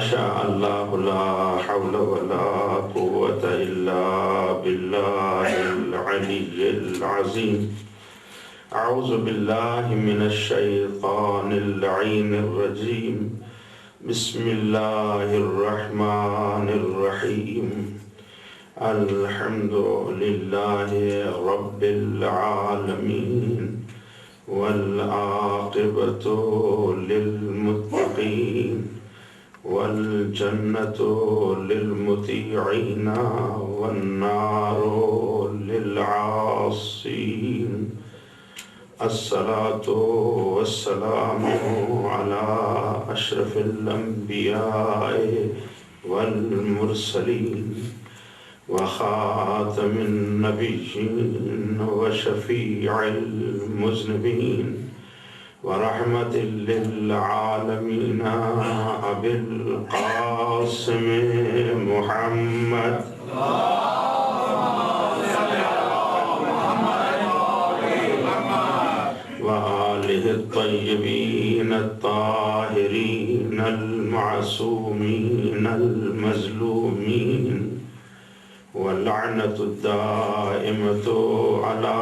شاء اللہ لا حول ولا قوة الا باللہ العلی العظیم۔ اعوذ باللہ من الشیطان اللعین الرجیم، بسم اللہ الرحمن الرحیم، الحمد للہ رب العالمین والعاقبۃ للمتقین والجنة للمطیعین والنار للعاصین۔ الصلاة والسلام على اشرف الانبیاء والمرسلین وخاتم النبیین وشفیع المذنبین ورحمة للعالمین ابی القاسم محمد وآلہ الطیبین الطاہرین المعصومین المظلومین واللعنة الدائمة على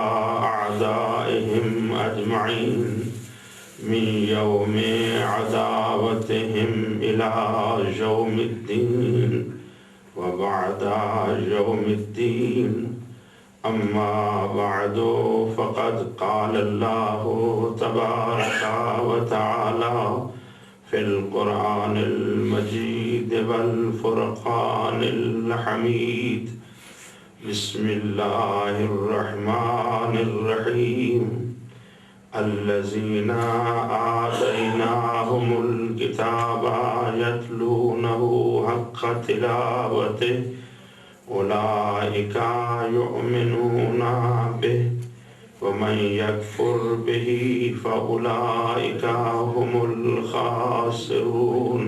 أعدائهم أجمعين من يوم عداوتهم إلى يوم الدين وبعد يوم الدين، أما بعد فقد قال الله تبارك وتعالى في القرآن المجيد والفرقان الحميد، بسم الله الرحمن الرحيم، الذين آتيناهم الكتاب يتلونه حق تلاوته أولئك يؤمنون به ومن يكفر به فأولئك هم الخاسرون۔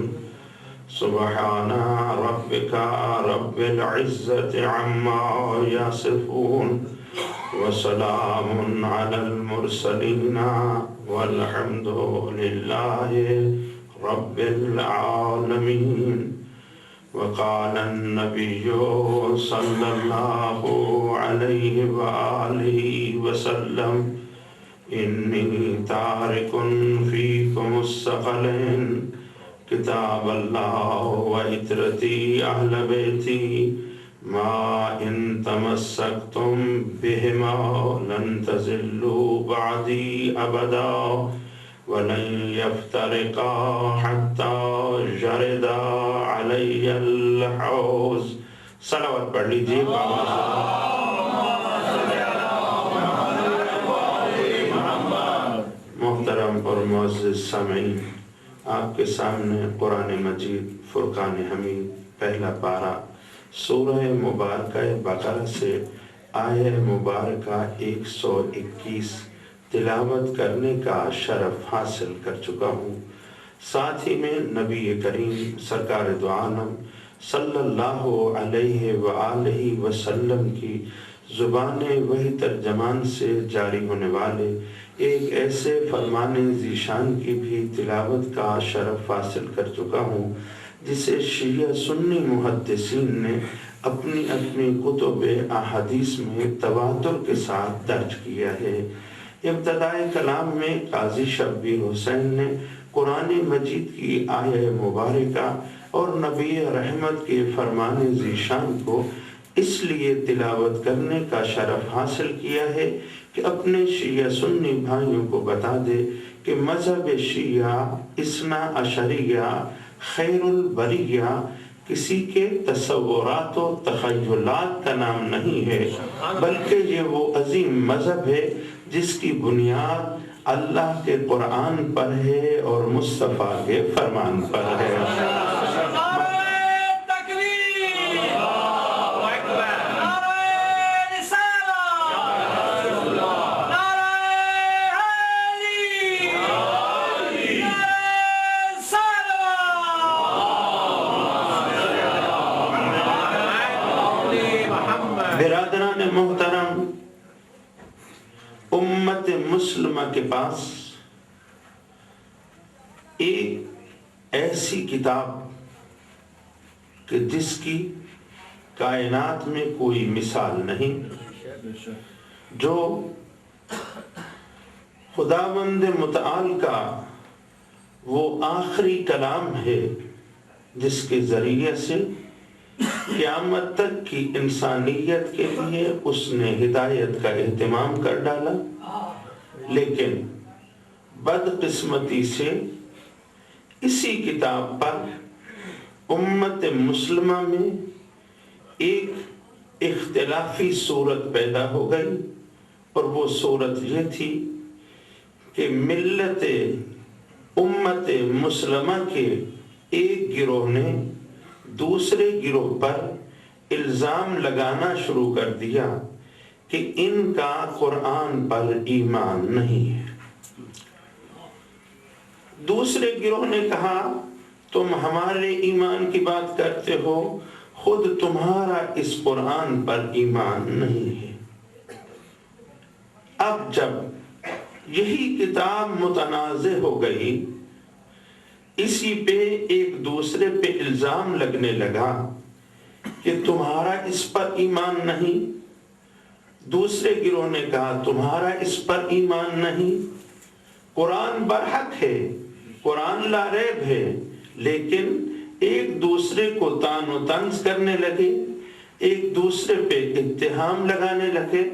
سبحان ربك رب العزة عما يصفون وسلام على المرسلين والحمد لله رب العالمين۔ وقال النبي صلى الله عليه وآله وسلم إني تارك فيكم الثقلين کتاب اللہ وعترتی اہل بیتی ما ان تمسکتم بہما لن تضلوا بعدی ابدا ولن یفترقا حتی جرد علی الحوض۔ صلوات پڑھ لیجیے بابا۔ محترم اور معزز سامعین، آپ کے سامنے قرآن مجید فرقان حمید پہلا پارہ سورہ مبارکہ بقرہ سے آیہ مبارکہ 121 تلاوت کرنے کا شرف حاصل کر چکا ہوں۔ ساتھ ہی میں نبی کریم سرکار دو عالم صلی اللہ علیہ وآلہ وسلم کی زبان وحی ترجمان سے جاری ہونے والے ایک ایسے فرمان ذیشان کی بھی تلاوت کا شرف حاصل کر چکا ہوں جسے شیعہ سنی محدثین نے اپنی اپنی کتب احادیث میں تواتر کے ساتھ درج کیا ہے۔ ابتدائے کلام میں قاضی شبیر حسین نے قرآن مجید کی آیہ مبارکہ اور نبی رحمت کے فرمان ذیشان کو اس لیے تلاوت کرنے کا شرف حاصل کیا ہے کہ اپنے شیعہ سنی بھائیوں کو بتا دے کہ مذہب شیعہ اثنا عشریہ خیر البریہ کسی کے تصورات و تخیلات کا نام نہیں ہے، بلکہ یہ وہ عظیم مذہب ہے جس کی بنیاد اللہ کے قرآن پر ہے اور مصطفیٰ کے فرمان پر ہے۔ برادران محترم، امت مسلمہ کے پاس ایک ایسی کتاب کہ جس کی کائنات میں کوئی مثال نہیں، جو خداوند متعال کا وہ آخری کلام ہے جس کے ذریعے سے قیامت تک کی انسانیت کے لیے اس نے ہدایت کا اہتمام کر ڈالا۔ لیکن بدقسمتی سے اسی کتاب پر امت مسلمہ میں ایک اختلافی صورت پیدا ہو گئی، اور وہ صورت یہ تھی کہ ملت امت مسلمہ کے ایک گروہ نے دوسرے گروہ پر الزام لگانا شروع کر دیا کہ ان کا قرآن پر ایمان نہیں ہے۔ دوسرے گروہ نے کہا تم ہمارے ایمان کی بات کرتے ہو، خود تمہارا اس قرآن پر ایمان نہیں ہے۔ اب جب یہی کتاب متنازع ہو گئی، اسی پہ ایک دوسرے پہ الزام لگنے لگا کہ تمہارا اس پر ایمان نہیں، دوسرے گروہ نے کہا تمہارا اس پر ایمان نہیں۔ قرآن برحق ہے، قرآن لا ریب ہے، لیکن ایک دوسرے کو طعن و طنز کرنے لگے، ایک دوسرے پہ اتہام لگانے لگے،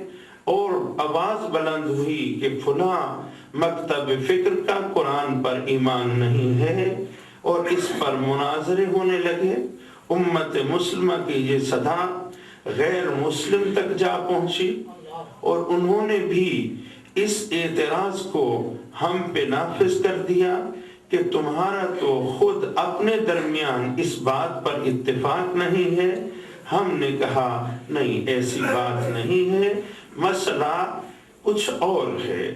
اور آواز بلند ہوئی کہ فلاں مکتب فکر کا قرآن پر ایمان نہیں ہے، اور اس پر مناظرے ہونے لگے۔ امت مسلمہ کی یہ صدا غیر مسلم تک جا پہنچی، اور انہوں نے بھی اس اعتراض کو ہم پہ نافذ کر دیا کہ تمہارا تو خود اپنے درمیان اس بات پر اتفاق نہیں ہے۔ ہم نے کہا نہیں، ایسی بات نہیں ہے، مسئلہ کچھ اور ہے،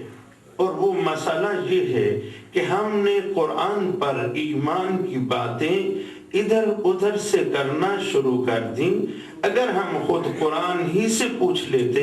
اور وہ مسئلہ یہ ہے کہ ہم نے قرآن پر ایمان کی باتیں ادھر ادھر سے کرنا شروع کر دیں۔ اگر ہم خود قرآن ہی سے پوچھ لیتے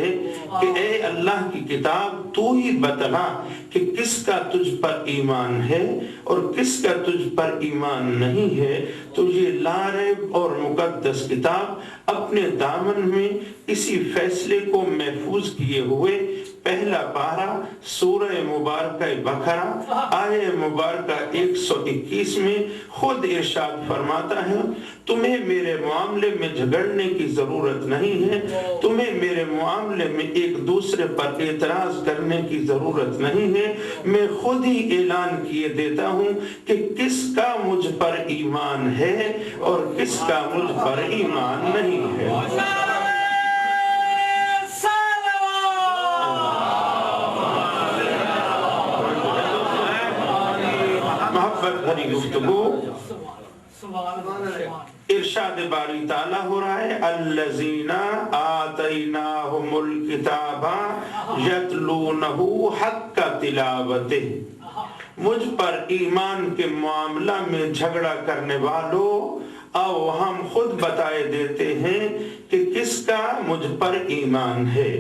کہ اے اللہ کی کتاب تو ہی بتلا کہ کس کا تجھ پر ایمان ہے اور کس کا تجھ پر ایمان نہیں ہے، تو یہ لا ریب اور مقدس کتاب اپنے دامن میں اسی فیصلے کو محفوظ کیے ہوئے پہلا پارہ سورہ مبارکہ بقرہ آیہ مبارکہ 121 میں خود ارشاد فرماتا ہے، تمہیں میرے معاملے میں جھگڑنے کی ضرورت نہیں ہے، تمہیں میرے معاملے میں ایک دوسرے پر اعتراض کرنے کی ضرورت نہیں ہے، میں خود ہی اعلان کیے دیتا ہوں کہ کس کا مجھ پر ایمان ہے اور کس کا مجھ پر ایمان نہیں ہے۔ محبت بھری گفتگو، ارشاد باری تعالیٰ ہو رہا ہے الذین آتیناہم الکتاب یتلونہ حق تلاوتہ۔ مجھ پر ایمان کے معاملہ میں جھگڑا کرنے والوں، آؤ ہم خود بتائے دیتے ہیں کہ کس کا مجھ پر ایمان ہے۔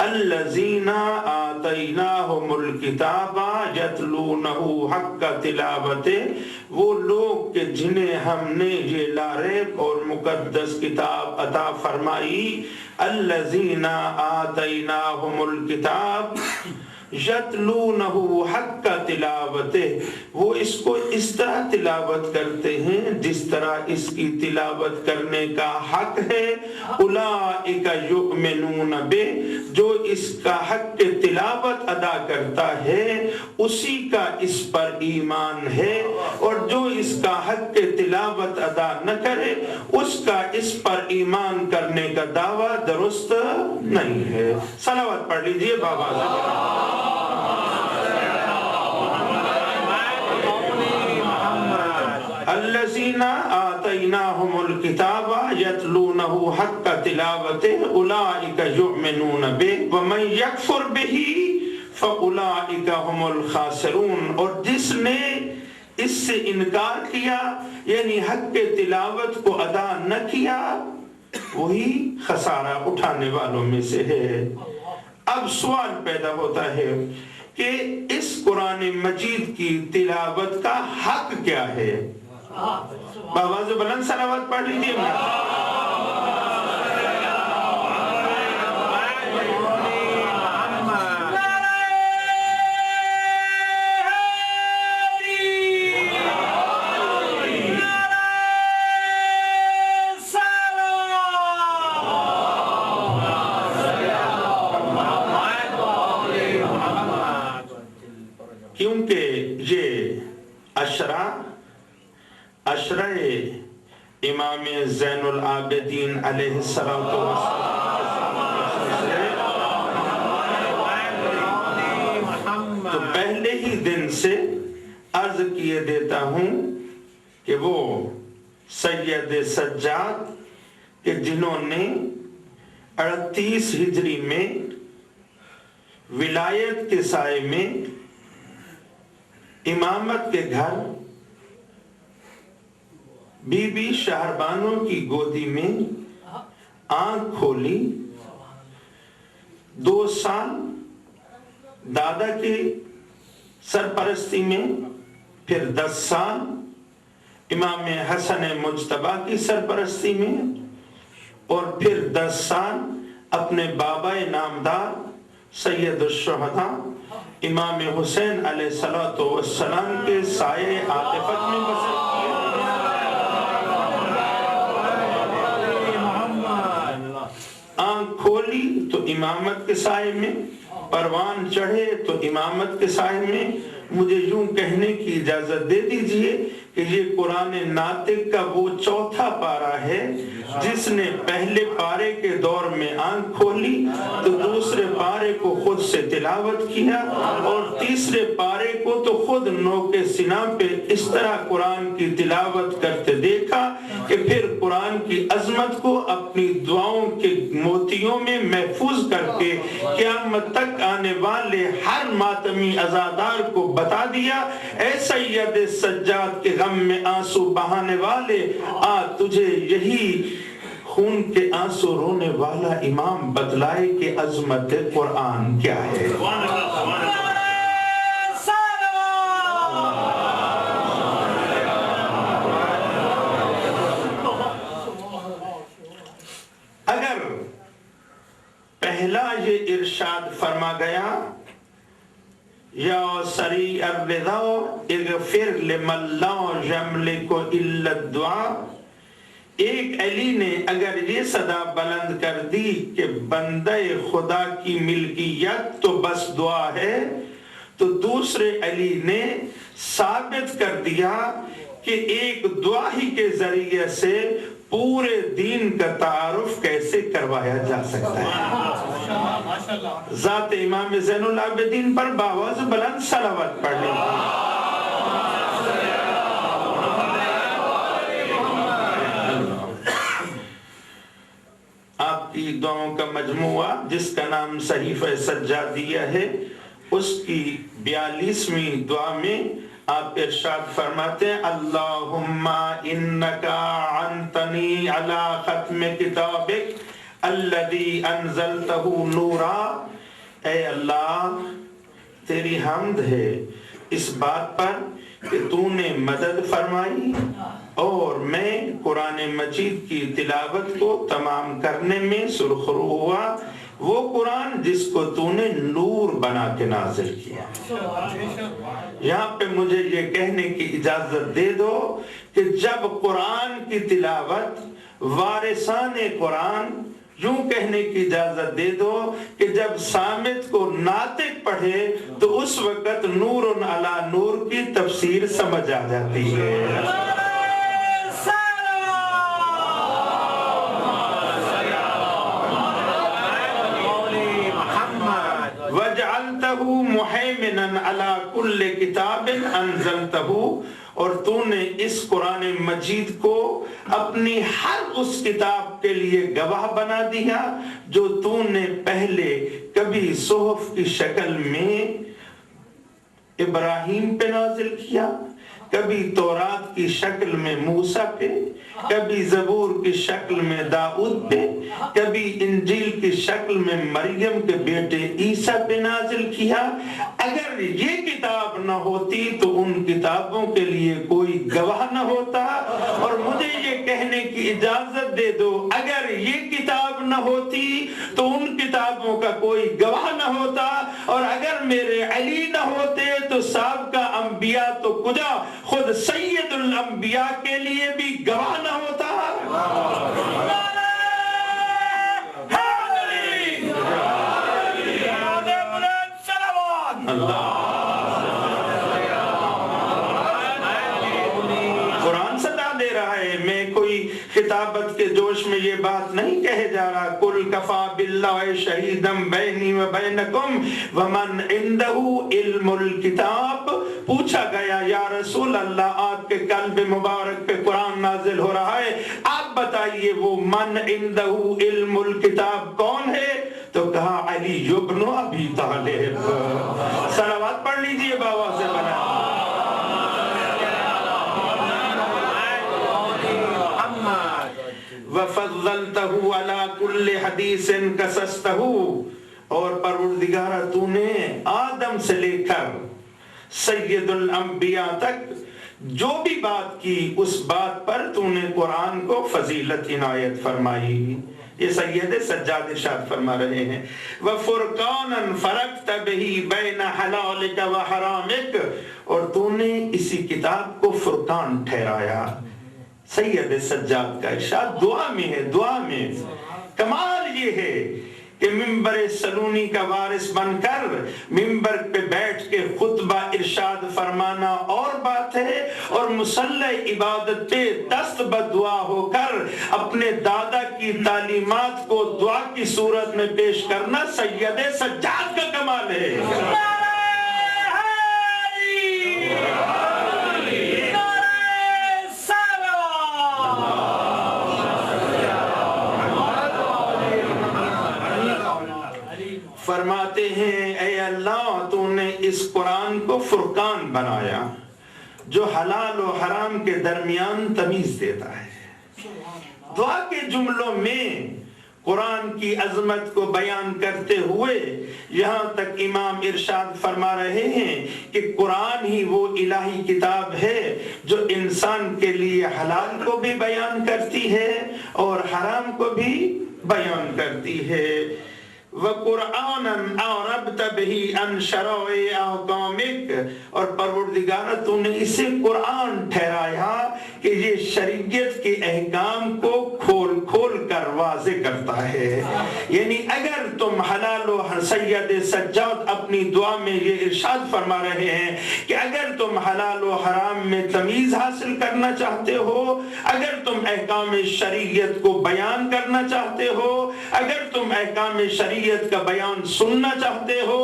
الذین آتیناہم الکتاب یتلونہ حق تلاوتہ، وہ لوگ کہ جنہیں ہم نے یہ لا ریب اور مقدس کتاب عطا فرمائی۔ الذین آتیناہم الکتاب یتلونہ حق تلاوتہ، وہ اس کو اس طرح تلاوت کرتے ہیں جس طرح اس کی تلاوت کرنے کا حق ہے۔ اولئک یؤمنون بہ، جو اس کا حق کے تلاوت ادا کرتا ہے اسی کا اس پر ایمان ہے، اور جو اس کا حق کے تلاوت ادا نہ کرے اس کا اس پر ایمان کرنے کا دعویٰ درست نہیں ہے۔ صلوات پڑھ لیجئے بابا سے۔ الذین آتیناہم الکتاب یتلونہ حق تلاوتہ اولئک یؤمنون بہ ومن یکفر بہ فاولئک هم الخاسرون، اور جس نے اس سے انکار کیا یعنی حق کے تلاوت کو ادا نہ کیا وہی خسارہ اٹھانے والوں میں سے ہے۔ اب سوال پیدا ہوتا ہے کہ اس قرآن مجید کی تلاوت کا حق کیا ہے؟ بآواز بلند صلوات پڑھ لیجیے کیونکہ یہ عشرہ امام زین العابدین علیہ السلام تو پہلے ہی دن سے عرض کیے دیتا ہوں کہ وہ سید سجاد کہ جنہوں نے 38 ہجری میں ولایت کے سائے میں امامت کے گھر بی بی شہربانوں کی گودی میں آنکھ کھولی، 2 سال دادا کی سرپرستی میں، پھر 10 سال امام حسن مجتبی کی سرپرستی میں، اور پھر 10 سال اپنے بابا نامدار سید الشہداء امام حسین علیہ السلام کے سائے عاطفت میں بسر کیا۔ آنکھ کھولی تو امامت کے سائے میں، پروان چڑھے تو امامت کے سائے میں۔ مجھے یوں کہنے کی اجازت دے دیجئے کہ یہ قرآن ناطق کا وہ چوتھا پارہ ہے جس نے پہلے پارے کے دور میں آنکھ کھولی تو دوسرے پارے کو خود سے تلاوت کیا، اور تیسرے پارے کو تو خود نوک سینہ پہ اس طرح قرآن کی تلاوت کرتے دیکھا کہ پھر قرآن کی عظمت کو اپنی دعاؤں کے موتیوں میں محفوظ کر کے قیامت تک آنے والے ہر ماتمی عزادار کو بتا دیا، اے سید سجاد کے غم میں آنسو بہانے والے، آ تجھے یہی خون کے آنسو رونے والا امام بتلائے کہ عظمت قرآن کیا ہے۔ اگر پہلا یہ ارشاد فرما گیا یا سریع الرضا اغفر لمن لا یملک الا الدعاء، ایک علی نے اگر یہ صدا بلند کر دی کہ بندہ خدا کی ملکیت تو بس دعا ہے، تو دوسرے علی نے ثابت کر دیا کہ ایک دعا ہی کے ذریعے سے پورے دین کا تعارف کیسے کروایا جا سکتا ہے۔ ذات امام زین العابدین پر باواز بلند صلوات پڑھ لیں۔ آپ کی دعاؤں کا مجموعہ جس کا نام صحیفہ سجادیہ ہے، اس کی 42ویں دعا میں آپ ارشاد فرماتے ہیں اللہم انکا عنتنی علی ختم کتابک الذی انزلتہ نورا، اے اللہ تیری حمد ہے اس بات پر کہ تو نے مدد فرمائی اور میں قرآن مجید کی تلاوت کو تمام کرنے میں سرخرو ہوا، وہ قرآن جس کو تو نے نور بنا کے نازل کیا۔ یہاں پہ مجھے یہ کہنے کی اجازت دے دو کہ جب قرآن کی تلاوت وارثان قرآن، یوں کہنے کی اجازت دے دو کہ جب صامت کو ناطق پڑھے تو اس وقت نور علی نور کی تفسیر سمجھ آ جاتی ہے۔ وَجْعَلْتَهُ مُحَيْمِنًا عَلَى كُلِّ كِتَابٍ أَنزَلْتَهُ، اور تو نے اس قرآن مجید کو اپنی ہر اس کتاب کے لیے گواہ بنا دیا جو تو نے پہلے کبھی صحف کی شکل میں ابراہیم پہ نازل کیا، کبھی تورات کی شکل میں موسیٰ پہ، کبھی زبور کی شکل میں داؤد پہ، کبھی انجیل کی شکل میں مریم کے بیٹے عیسیٰ پہ نازل کیا۔ اگر یہ کتاب نہ ہوتی تو ان کتابوں کے لیے کوئی گواہ نہ ہوتا، اور مجھے یہ کہنے کی اجازت دے دو اگر یہ کتاب نہ ہوتی تو ان کتابوں کا کوئی گواہ نہ ہوتا، اور اگر میرے علی نہ ہوتے تو سابقہ انبیاء تو کجا خود سید الانبیاء کے لیے بھی گواہ نہ ہوتا۔ قرآن صدا دے رہا ہے، میں کوئی خطابت کے جوش میں یہ بات نہیں کہے جا رہا۔ قل کفا باللہ شہیدا بینی و بینکم ومن عندہ علم الکتاب۔ پوچھا گیا یا رسول اللہ آپ کے قلب مبارک پہ قرآن نازل ہو رہا ہے، آپ بتائیے وہ من عندہ علم الکتاب کون ہے؟ تو کہا علی ابن ابی طالب۔ صلوات پڑھ لیجئے بابا سے بنا۔ وَفَضَّلْتَهُ عَلَى كُلِّ حَدِيثٍ قَصَصْتَهُ، اور پروردگارہ تو نے آدم سے لے کر سید الانبیاء تک جو بھی بات کی اس بات پر تو نے قرآن کو فضیلت عنایت فرمائی۔ یہ سید سجاد ارشاد فرما رہے ہیں وَفُرْقَانًا فَرَقْتَ بِهِ بَيْنَ حَلَالِكَ وَحَرَامِكَ، اور تو نے اسی کتاب کو فرقان ٹھہرایا۔ سید سجاد کا ارشاد دعا میں ہے، دعا میں کمال یہ ہے کہ ممبر سلونی کا وارث بن کر ممبر پہ بیٹھ کے خطبہ ارشاد فرمانا اور بات ہے، اور مصلی عبادت پہ دست بدعا ہو کر اپنے دادا کی تعلیمات کو دعا کی صورت میں پیش کرنا سید سجاد کا کمال ہے۔ فرماتے ہیں اے اللہ تو نے اس قرآن کو فرقان بنایا جو حلال و حرام کے درمیان تمیز دیتا ہے۔ دعا کے جملوں میں قرآن کی عظمت کو بیان کرتے ہوئے یہاں تک امام ارشاد فرما رہے ہیں کہ قرآن ہی وہ الہی کتاب ہے جو انسان کے لیے حلال کو بھی بیان کرتی ہے اور حرام کو بھی بیان کرتی ہے۔ وَقُرْآنًا أَعْرَبْتَ بِهِ عَنْ شَرَائِعِ أَحْكَامِكَ، اور پروردگار تو نے اسے قرآن ٹھہرایا کہ یہ شریعت کے احکام کو کھول کھول کر واضح کرتا ہے۔ یعنی اگر تم حلال و سید سجاد اپنی دعا میں یہ ارشاد فرما رہے ہیں کہ اگر تم حلال و حرام میں تمیز حاصل کرنا چاہتے ہو، اگر تم احکام شریعت کو بیان کرنا چاہتے ہو، اگر تم احکام شریعت کا بیان سننا چاہتے ہو،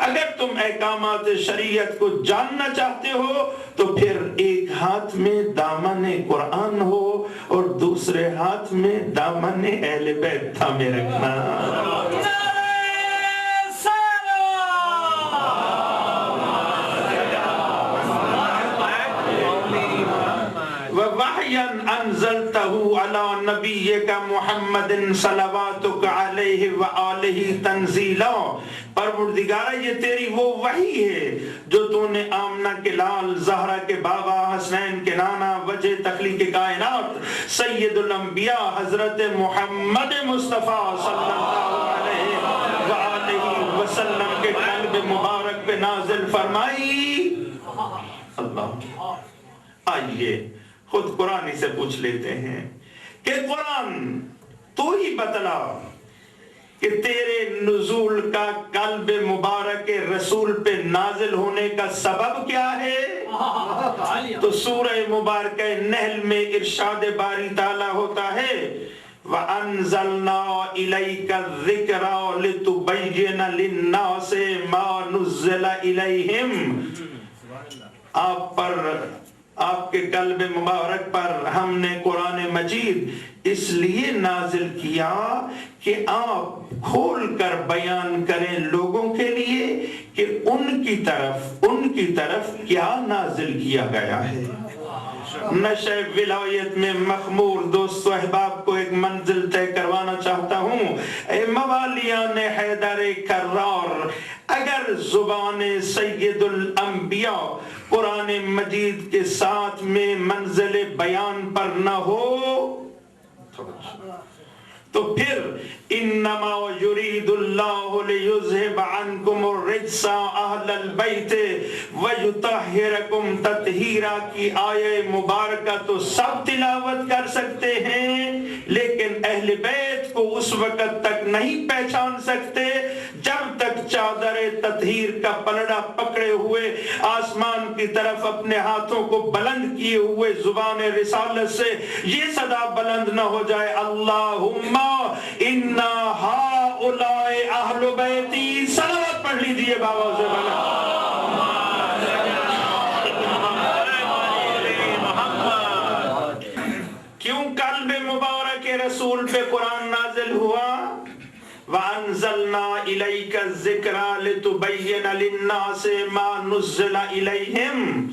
اگر تم احکامات شریعت کو جاننا چاہتے ہو، تو پھر ایک ہاتھ میں دامن قرآن ہو اور دوسرے ہاتھ میں دامن اہل بیت تھامے رکھنا۔ وَوَحْيًا أَنزَلْتَهُ عَلَى نَبِيِّكَ مُحَمَّدٍ صَلَوَاتُكَ عَلَيْهِ وَآلِهِ تَنزِيلًا، پروردگارہ یہ تیری وہ وحی ہے جو تو نے آمنہ کے لال، زہرہ کے بابا، حسنین کے نانا، وجہ تخلیق کائنات، سید الانبیاء حضرت محمد مصطفیٰ صلی اللہ علیہ وآلہ وسلم کے قلب مبارک پہ نازل فرمائی۔ اللہ، آئیے خود قرآن سے پوچھ لیتے ہیں کہ قرآن تو ہی بتلا کہ تیرے نزول کا قلب مبارک رسول پہ نازل ہونے کا سبب کیا ہے؟ تو سورہ مبارکہ نحل میں ارشاد باری تعالیٰ ہوتا ہے وَأَنزَلْنَا إِلَيْكَ الذِّكْرَ لِتُبَيِّنَ لِلنَّاسِ مَا نُزِّلَ إِلَيْهِمْ، آپ پر، آپ کے قلب مبارک پر ہم نے قرآن مجید اس لیے نازل کیا کہ آپ کھول کر بیان کریں لوگوں کے لیے کہ ان کی طرف کیا نازل کیا گیا ہے۔ نشہ ولایت میں مخمور دوست و احباب کو ایک منزل طے کروانا چاہتا ہوں۔ اے موالیان حیدر کرار، اگر زبان سید الانبیاء قرآن مجید کے ساتھ میں منزل بیان پر نہ ہو تو پھر انما یرید اللہ لیذھب عنکم الرجس اہل البیت ویطہرکم تطہیرا کی آیہ مبارکہ تو سب تلاوت کر سکتے ہیں، لیکن اہل بیت کو اس وقت تک نہیں پہچان سکتے جب تک چادر تطہیر کا پلڑا پکڑے ہوئے آسمان کی طرف اپنے ہاتھوں کو بلند کیے ہوئے زبان رسالت سے یہ صدا بلند نہ ہو جائے، اللہم انا ہؤلاء اہل بیتی۔ صلوات پڑھ لیجئے بابا سے بنا۔ کیوں قلب مبارک رسول پہ قرآن نازل ہوا؟ وَأَنزَلْنَا إِلَيْكَ الذِّكْرَ لِتُبَيِّنَ لِلنَّاسِ مَا نُزِّلَ إِلَيْهِمْ۔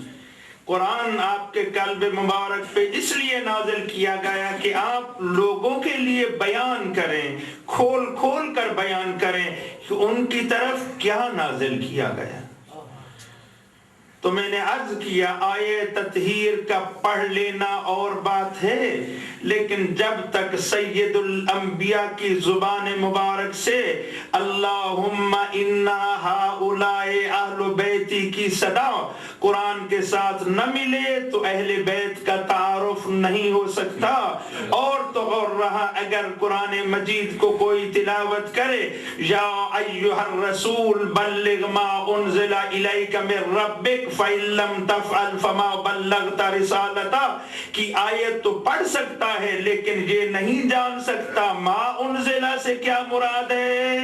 قرآن آپ کے قلب مبارک پہ اس لیے نازل کیا گیا کہ آپ لوگوں کے لیے بیان کریں، کھول کھول کر بیان کریں کہ ان کی طرف کیا نازل کیا گیا۔ تو میں نے عرض کیا آیہ تطہیر کا پڑھ لینا اور بات ہے، لیکن جب تک سید الانبیاء کی زبان مبارک سے اللہم انا ہؤلاء اہل بیتی کی صدا قرآن کے ساتھ نہ ملے تو اہل بیت کا تعارف نہیں ہو سکتا۔ اور تو اور رہا اگر قرآن مجید کو کوئی تلاوت کرے یا ایھا الرسول بلغ ما انزل الیک من ربک فَإِن لَّمْ تَفْعَلْ فَمَا بَلَّغْتَ رِسَالَتَهُ کی آیت تو پڑھ سکتا ہے لیکن یہ نہیں جان سکتا ما انزلہ سے کیا مراد ہے۔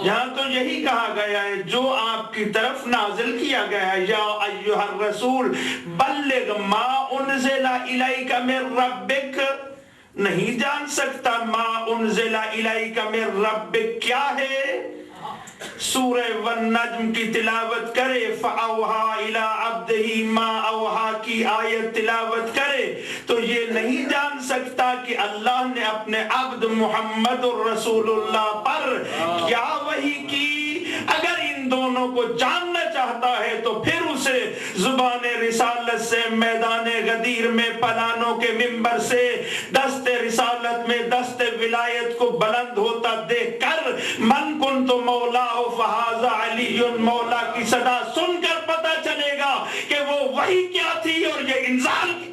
یہاں تو یہی کہا گیا ہے جو آپ کی طرف نازل کیا گیا ہے، یا ایھا الرسول بلغ ما انزل الیک من ربک، نہیں جان سکتا ما انزل الیک من ربک کیا ہے۔ سورہ والنجم کی تلاوت کرے فَأَوْحَا إِلَىٰ عَبْدِهِ مَا أَوْحَا کی آیت تلاوت کرے تو یہ نہیں جان سکتا کہ اللہ نے اپنے عبد محمد الرسول اللہ پر کیا وحی کی۔ اگر ان دونوں کو جاننا چاہتا ہے تو پھر اسے زبان رسالت سے میدان غدیر میں پلانوں کے منبر سے دست رسالت میں دست ولایت کو بلند ہوتا دیکھ کر من کنت مولا فہذا علی مولا کی صدا سن کر پتہ چلے گا کہ وہ وحی کیا تھی اور یہ انزال کی۔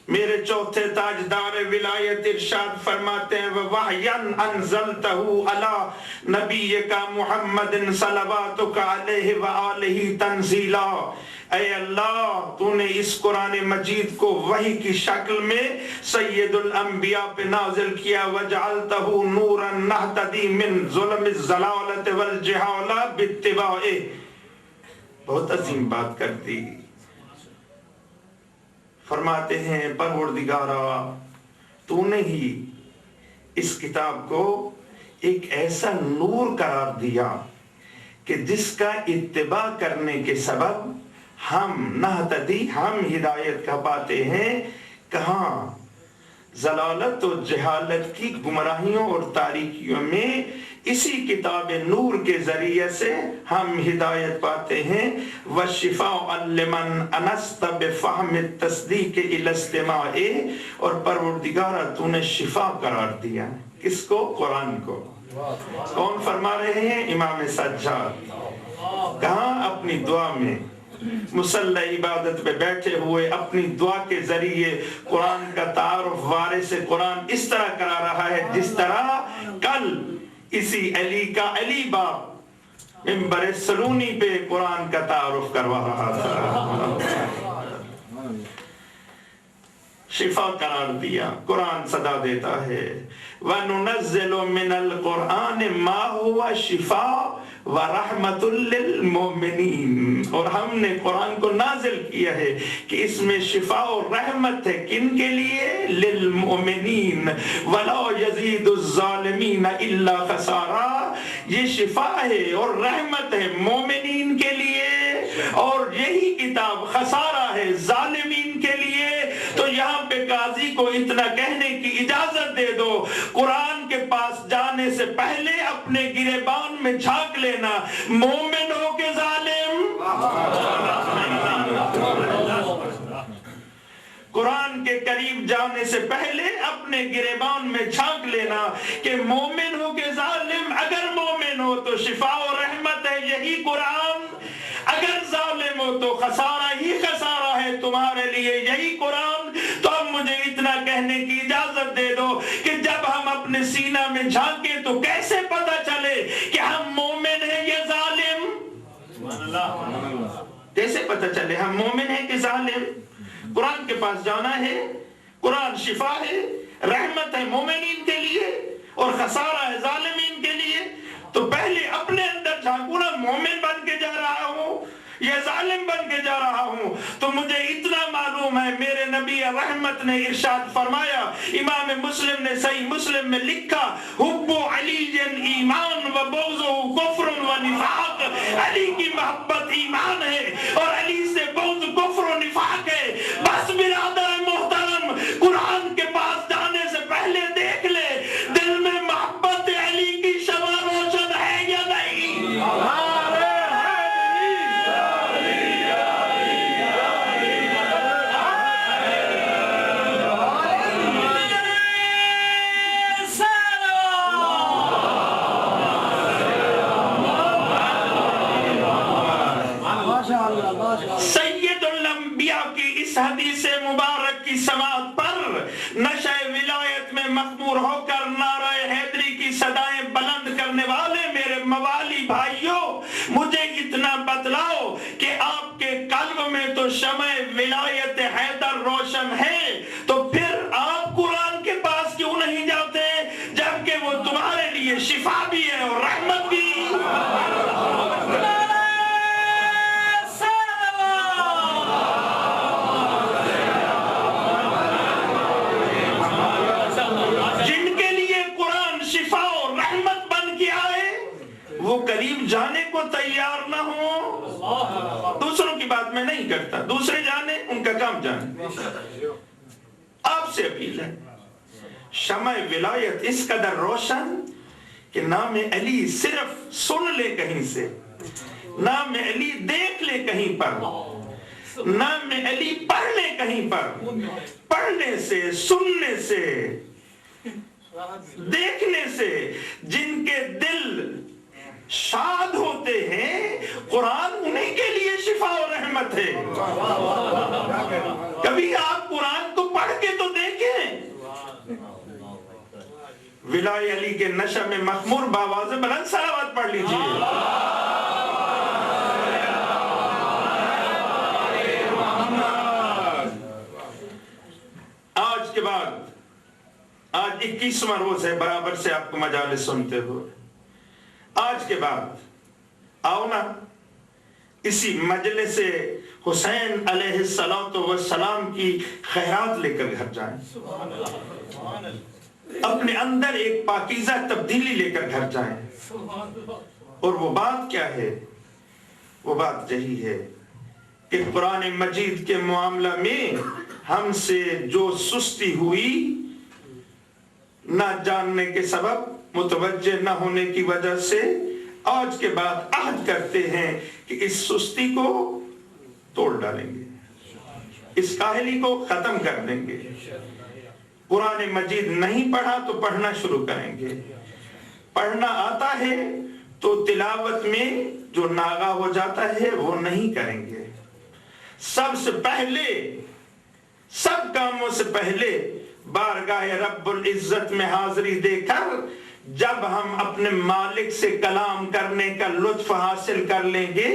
میرے چوتھے تاجدار ولایت ارشاد فرماتے ہیں وَوَحْيًا أَنزَلْتَهُ عَلَى نَبِيِّكَ مُحَمَّدٍ صَلَوَاتُكَ عَلَيْهِ وَآلِهِ تَنزِيلًا۔ اے اللہ تو نے اس قرآن مجید کو وحی کی شکل میں سید الانبیاء پہ نازل کیا وَجَعَلْتَهُ نُورًا نَهْتَدِي مِنْ ظُلَمِ الضَّلَالَةِ وَالْجَهَالَةِ بِاتِّبَاعِهِ۔ بہت عظیم بات کرتی، فرماتے ہیں پروردگارا تو نے ہی اس کتاب کو ایک ایسا نور قرار دیا کہ جس کا اتباع کرنے کے سبب ہم نہتدی ہم ہدایت کا پاتے ہیں۔ کہاں؟ ضلالت و جہالت کی گمراہیوں اور تاریکیوں میں اسی کتاب نور کے ذریعے سے ہم ہدایت پاتے ہیں۔ وَالشِّفَاءُ لِمَنْ أَنَسْتَ بِفَهْمِ التَّصْدِيقِ إِلَى اسْتِمَاعِهِ۔ اور پروردگارہ تو نے شفا قرار دیا کس کو؟ قرآن کو۔ کون فرما رہے ہیں؟ امام سجاد۔ کہاں؟ اپنی دعا میں مصلی عبادت پہ بیٹھے ہوئے اپنی دعا کے ذریعے قرآن کا تعارف وارث قرآن اس طرح کرا رہا ہے جس طرح کل اسی علی کا علی باپ منبر سرونی پہ قرآن کا تعارف کروا رہا تھا۔ شفا قرار دیا، قرآن صدا دیتا ہے وَنُنَزِّلُ مِنَ الْقُرْآنِ مَا هُوَ شِفَاءٌ وَرَحْمَةٌ لِّلْمُؤْمِنِينَ۔ اور ہم نے قرآن کو نازل کیا ہے کہ اس میں شفا اور رحمت ہے، کن کے لیے؟ للمؤمنین۔ وَلَا يَزِيدُ الظَّالِمِينَ إِلَّا خَسَارًا۔ یہ شفا ہے اور رحمت ہے مومنین کے لیے، اور یہی کتاب خسارہ ہے ظالمین کے لیے۔ تو یہاں پہ قاضی کو اتنا کہنے کی اجازت دے دو، قرآن کے پاس جانے سے پہلے اپنے گریبان میں جھانک لینا، مومن ہو کے ظالم۔ قرآن کے قریب جانے سے پہلے اپنے گریبان میں جھانک لینا کہ مومن ہو کے ظالم۔ اگر مومن ہو تو شفا و رحمت ہے یہی قرآن، اگر ظالم ہو تو خسارہ ہی خسارہ ہے تمہارے لیے یہی قرآن۔ تو اب مجھے اتنا کہنے کی اجازت دے دو کہ جب ہم اپنے سینہ میں جھانکیں تو کیسے پتہ چلے کہ ہم مومن ہیں یا ظالم؟ کیسے پتہ چلے ہم مومن ہیں کہ ظالم؟ قرآن کے پاس جانا ہے، قرآن شفا ہے، رحمت ہے مومنین کے لیے اور خسارہ ہے ظالمین کے لیے۔ تو پہلے اپنے اندر جھانکوں نا، مومن بن کے جا رہا ہوں یا ظالم بن کے جا رہا ہوں؟ تو مجھے اتنا معلوم ہے، میرے نبی رحمت نے ارشاد فرمایا، امام مسلم نے صحیح مسلم میں لکھا، حب علی ایمان و بغض کفر و نفاق، علی کی محبت ایمان ہے اور علی سے بغض کفر و نفاق ہے۔ بس برادر محترم، قرآن کے پاس جانے سے پہلے دیکھ لے دل میں محبت علی کی شمع روشن ہے یا نہیں۔ سید الانبیاء کی اس حدیث مبارک کی سماعت پر نشہ ولایت میں مخمور ہو کر نعرہ حیدری کی صدائیں بلند کرنے والے میرے موالی بھائیوں، مجھے اتنا بتلاؤ کہ آپ کے قلب میں تو شمع ولایت حیدر روشن ہے، تو پھر آپ قرآن کے پاس کیوں نہیں جاتے جبکہ وہ تمہارے لیے شفا بھی ہے اور رحمت بھی؟ وہ قریب جانے کو تیار نہ ہو۔ دوسروں کی بات میں نہیں کرتا، دوسرے جانے ان کا کام جانے۔ آپ سے اپیل ہے، شمع ولایت اس قدر روشن کہ نام علی صرف سن لے کہیں سے، نام علی دیکھ لے کہیں پر، نام علی پڑھ لے کہیں پر۔ پڑھنے سے، سننے سے، دیکھنے سے جن کے دل شاد ہوتے ہیں، قرآن انہیں کے لیے شفا و رحمت ہے۔ کبھی آپ قرآن کو پڑھ کے تو دیکھیں۔ ولای علی کے نشہ میں مخمور باواز بلند صلوات پڑھ لیجئے۔ آج کے بعد، آج 21واں روز ہے، برابر سے آپ کو مجالس سنتے ہو، آج کے بعد آؤ نا اسی مجلس حسین علیہ السلام کی خیرات لے کر گھر جائیں، اپنے اندر ایک پاکیزہ تبدیلی لے کر گھر جائیں۔ اور وہ بات کیا ہے؟ وہ بات یہی ہے کہ قرآن مجید کے معاملہ میں ہم سے جو سستی ہوئی، نہ جاننے کے سبب، متوجہ نہ ہونے کی وجہ سے، آج کے بعد عہد کرتے ہیں کہ اس سستی کو توڑ ڈالیں گے، اس کاہلی کو ختم کر دیں گے۔ قرآن مجید نہیں پڑھا تو پڑھنا شروع کریں گے، پڑھنا آتا ہے تو تلاوت میں جو ناغہ ہو جاتا ہے وہ نہیں کریں گے۔ سب سے پہلے، سب کاموں سے پہلے بارگاہ رب العزت میں حاضری دے کر جب ہم اپنے مالک سے کلام کرنے کا لطف حاصل کر لیں گے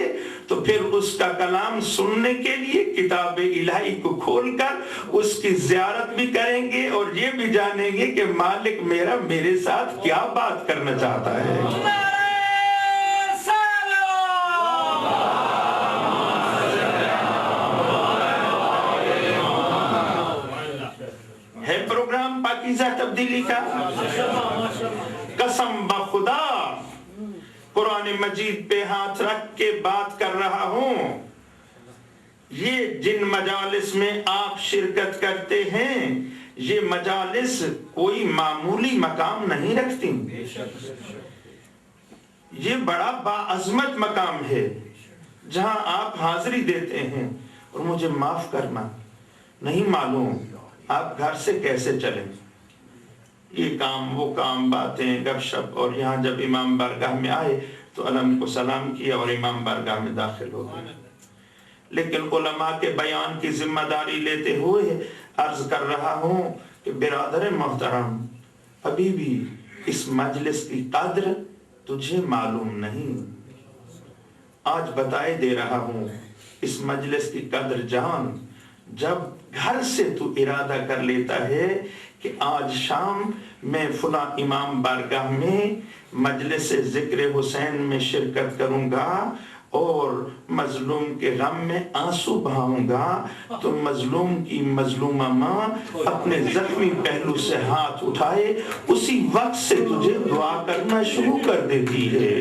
تو پھر اس کا کلام سننے کے لیے کتاب الہی کو کھول کر اس کی زیارت بھی کریں گے اور یہ بھی جانیں گے کہ مالک میرا میرے ساتھ کیا بات کرنا چاہتا ہے۔ ہے پروگرام پاکیزہ تبدیلی کا؟ قسم بخدا مجید پہ ہاتھ رکھ کے بات کر رہا ہوں، یہ جن مجالس میں آپ شرکت کرتے ہیں یہ مجالس کوئی معمولی مقام نہیں رکھتی، یہ بڑا باعظمت مقام ہے جہاں آپ حاضری دیتے ہیں۔ اور مجھے معاف کرنا، نہیں معلوم آپ گھر سے کیسے چلیں، یہ کام وہ کام، باتیں، گپ شپ، اور یہاں جب امام بارگاہ میں آئے تو علم کو سلام کیا اور امام بارگاہ میں داخل ہو گئے۔ لیکن علماء کے بیان کی ذمہ داری لیتے ہوئے عرض کر رہا ہوں کہ برادر محترم، ابھی بھی اس مجلس کی قدر تجھے معلوم نہیں، آج بتائے دے رہا ہوں اس مجلس کی قدر جان جب گھر سے تو ارادہ کر لیتا ہے کہ آج شام میں فلاں امام بارگاہ میں مجلس ذکر حسین میں شرکت کروں گا اور مظلوم کے غم میں آنسو بہاؤں گا، تو مظلوم کی مظلومہ ماں اپنے زخمی پہلو سے ہاتھ اٹھائے اسی وقت سے تجھے دعا کرنا شروع کر دیتی ہے،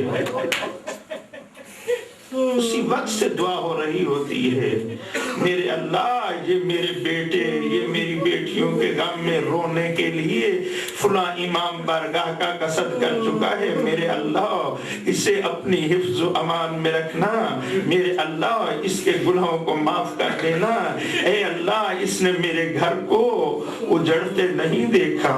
اسی وقت سے دعا ہو رہی ہوتی ہے، میرے اللہ یہ میرے بیٹے، یہ میری بیٹیوں کے غم میں رونے کے لیے فلاں امام بارگاہ کا قصد کر چکا ہے، میرے اللہ اسے اپنی حفظ و امان میں رکھنا، میرے اللہ اس کے گناہوں کو معاف کر دینا، اے اللہ اس نے میرے گھر کو اجڑتے نہیں دیکھا،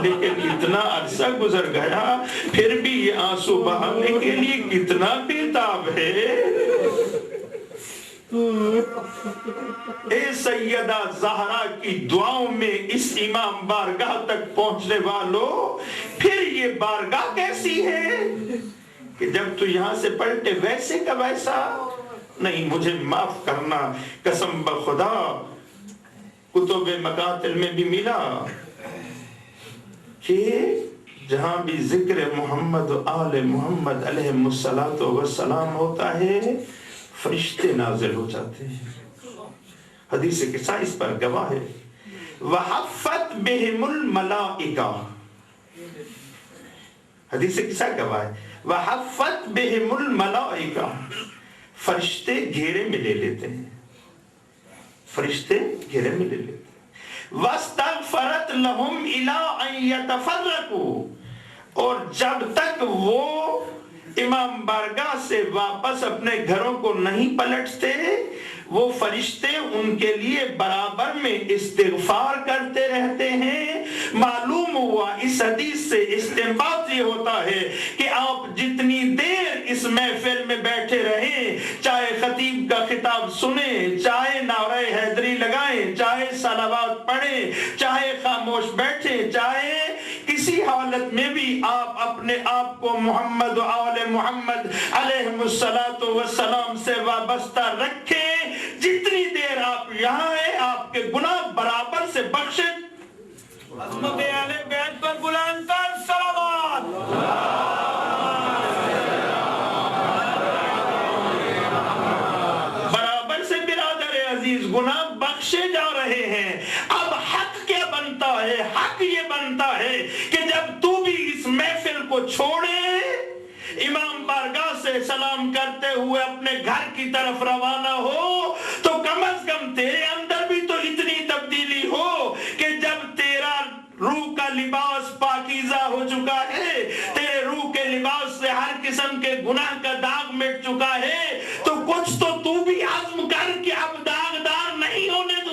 لیکن اتنا عرصہ گزر گیا پھر بھی یہ آنسو بہانے کے لیے کتنا بےتاب ہے۔ اے سیدہ زہرا کی دعاؤں میں اس امام بارگاہ تک پہنچنے والوں، پھر یہ بارگاہ کیسی ہے کہ جب تو یہاں سے پلٹے ویسے کا ویسا؟ نہیں، مجھے معاف کرنا، قسم بخدا کتب مقاتل میں بھی ملا کہ جہاں بھی ذکر محمد و آل محمد علیہ السلام ہوتا ہے فرشتے نازل ہو جاتے ہیں، حدیث قصہ اس پر گواہ ہے۔ وحفت بہم الملائکہ، حدیث قصہ گواہ ہے، وحفت بہم الملائکہ، فرشتے گھیرے میں لے لیتے ہیں، فرشتے گھیرے میں لے لیتے ہیں۔ وَاسْتَغْفَرَتْ لَهُمْ إِلَىٰ أَن يَتَفَرَّقُوا، اور جب تک وہ امام بارگاہ سے واپس اپنے گھروں کو نہیں پلٹتے وہ فرشتے ان کے لیے برابر میں استغفار کرتے رہتے ہیں۔ معلوم ہوا اس حدیث سے استنباط یہ ہوتا ہے کہ آپ جتنی دیر اس محفل میں بیٹھے رہیں، چاہے خطیب کا خطاب سنیں، چاہے نعرہ حیدری لگائیں، چاہے صلوات پڑھیں، چاہے خاموش بیٹھیں، چاہے کسی حالت میں بھی آپ اپنے آپ کو محمد و آل محمد علیہ السلام سے وابستہ رکھیں، جتنی دیر آپ یہاں ہیں آپ کے گناہ برابر سے بخشے۔ عظمت اہل بیت پر بلند تر صلوات۔ برابر سے برادر عزیز گناہ بخشے جا رہے ہیں۔ اب حق کیا بنتا ہے؟ حق یہ بنتا ہے کہ جب تو بھی اس محفل کو چھوڑے، امام بارگاہ سے سلام کرتے ہوئے اپنے گھر کی طرف روانہ ہو، تو کم از کم تیرے اندر بھی تو اتنی تبدیلی ہو کہ جب تیرا روح کا لباس پاکیزہ ہو چکا ہے، تیرے روح کے لباس سے ہر قسم کے گناہ کا داغ مٹ چکا ہے، تو کچھ تو بھی عزم کر کہ اب داغدار نہیں ہونے دو۔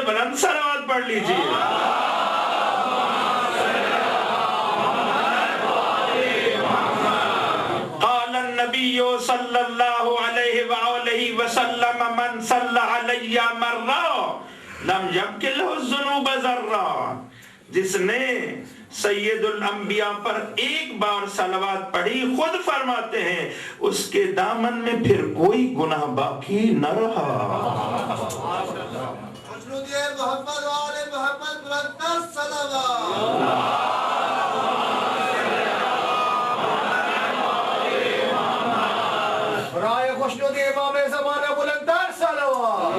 بلند صلوات پڑھ لیجیے۔ قال النبی صلی اللہ علیہ وآلہ وسلم من صلی علی مرہ لم یبک لہ الذنوب ذرہ، جس نے سید الانبیاء پر ایک بار صلوات پڑھی، خود فرماتے ہیں اس کے دامن میں پھر کوئی گناہ باقی نہ رہا۔ محمد وآل محمد بلند صلوات۔ امام زمانہ بلندتر صلوات.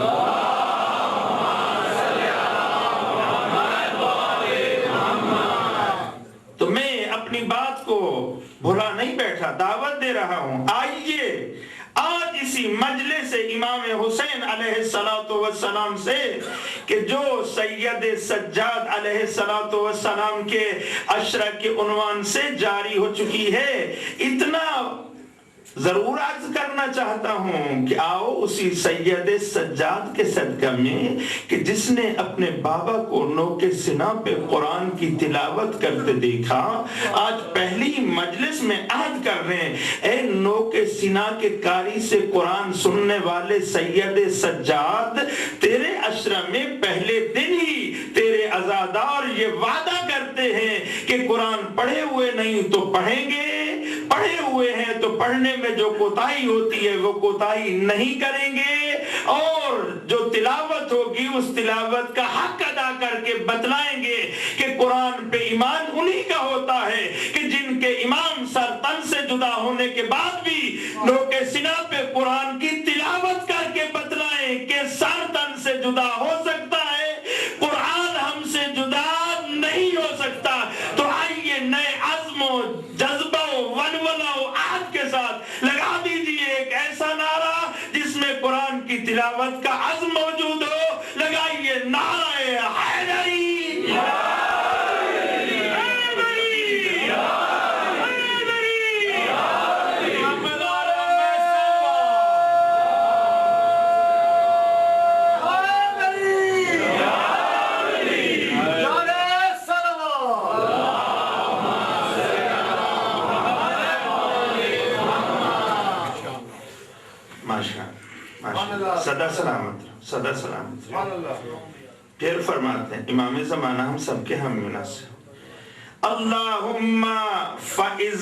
تو میں اپنی بات کو بھلا نہیں بیٹھا، دعوت دے رہا ہوں. آئیے آج اسی مجلس امام حسین علیہ السلام سے کہ جو سید سجاد علیہ السلام کے عشرہ کے عنوان سے جاری ہو چکی ہے، اتنا ضرور عرض کرنا چاہتا ہوں کہ آؤ اسی سید سجاد کے صدقہ میں کہ جس نے اپنے بابا کو نوک سینہ پہ قرآن کی تلاوت کرتے دیکھا، آج پہلی مجلس میں عہد کر رہے ہیں، اے نوک سینہ کے قاری سے قرآن سننے والے سید سجاد، تیرے عشرہ میں پہلے دن ہی تیرے عزادار یہ وعدہ کرتے ہیں کہ قرآن پڑھے ہوئے نہیں تو پڑھیں گے، پڑھے ہوئے ہیں تو پڑھنے میں جو کوتاہی ہوتی ہے وہ کوتاہی نہیں کریں گے، اور جو تلاوت ہوگی اس تلاوت کا حق ادا کر کے بتلائیں گے کہ قرآن پہ ایمان انہی کا ہوتا ہے کہ جن کے امام سر تن سے جدا ہونے کے بعد بھی نوک سینہ پہ قرآن کی تلاوت کر کے بتلائیں کہ سر تن سے جدا ہو سکتا ہے، قرآن ہم سے جدا نہیں ہو سکتا. تو آئیے نئے عزم و جذبہ ونولہ و عہد کے ساتھ لگا دیجئے ایک ایسا نعرہ جس میں قرآن کی تلاوت کا عزم موجود ہو. لگائیے نعرہ حیدری. صدا سلامت، صدا سلامت. پھر فرماتے ہیں امام زمانہ ہم سب کے ہم مناسب، اللہم فَإِذْ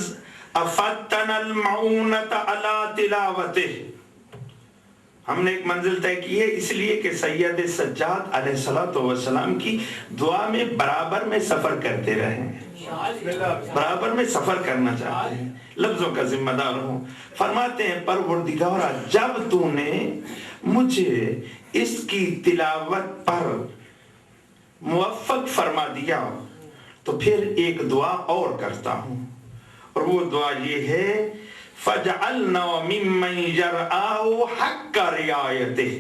أَفَدْتَنَا الْمَعُونَةَ عَلَى تِلَاوَتِهِ. ہم نے ایک منزل طے کی ہے اس لیے کہ سید سجاد علیہ السلام کی دعا میں برابر میں سفر کرتے رہے ہیں، برابر میں سفر کرنا چاہتے ہیں، لفظوں کا ذمہ دار ہوں. فرماتے ہیں پروردگارا جب تو نے مجھے اس کی تلاوت پر موفق فرما دیا تو پھر ایک دعا اور کرتا ہوں، اور وہ دعا یہ ہے فَجْعَلْنَا مِمَّنْ يَرْعَاهُ حَقَّ رِعَایَتِهِ.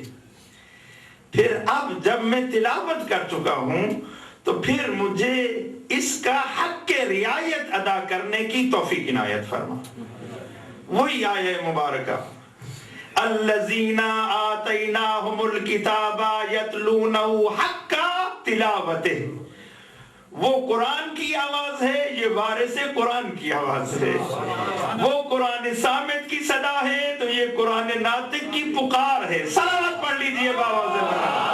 پھر اب جب میں تلاوت کر چکا ہوں تو پھر مجھے اس کا حق کے رعایت ادا کرنے کی توفیق عنایت فرما. وہی آیہ مبارکہ الذین آتیناہم الکتاب یتلونہ حق تلاوتہ، وہ قرآن کی آواز ہے، یہ وارث قرآن کی آواز ہے. وہ قرآن صامت کی صدا ہے تو یہ قرآن ناطق کی پکار ہے. صلوات پڑھ لیجئے بآواز بلند.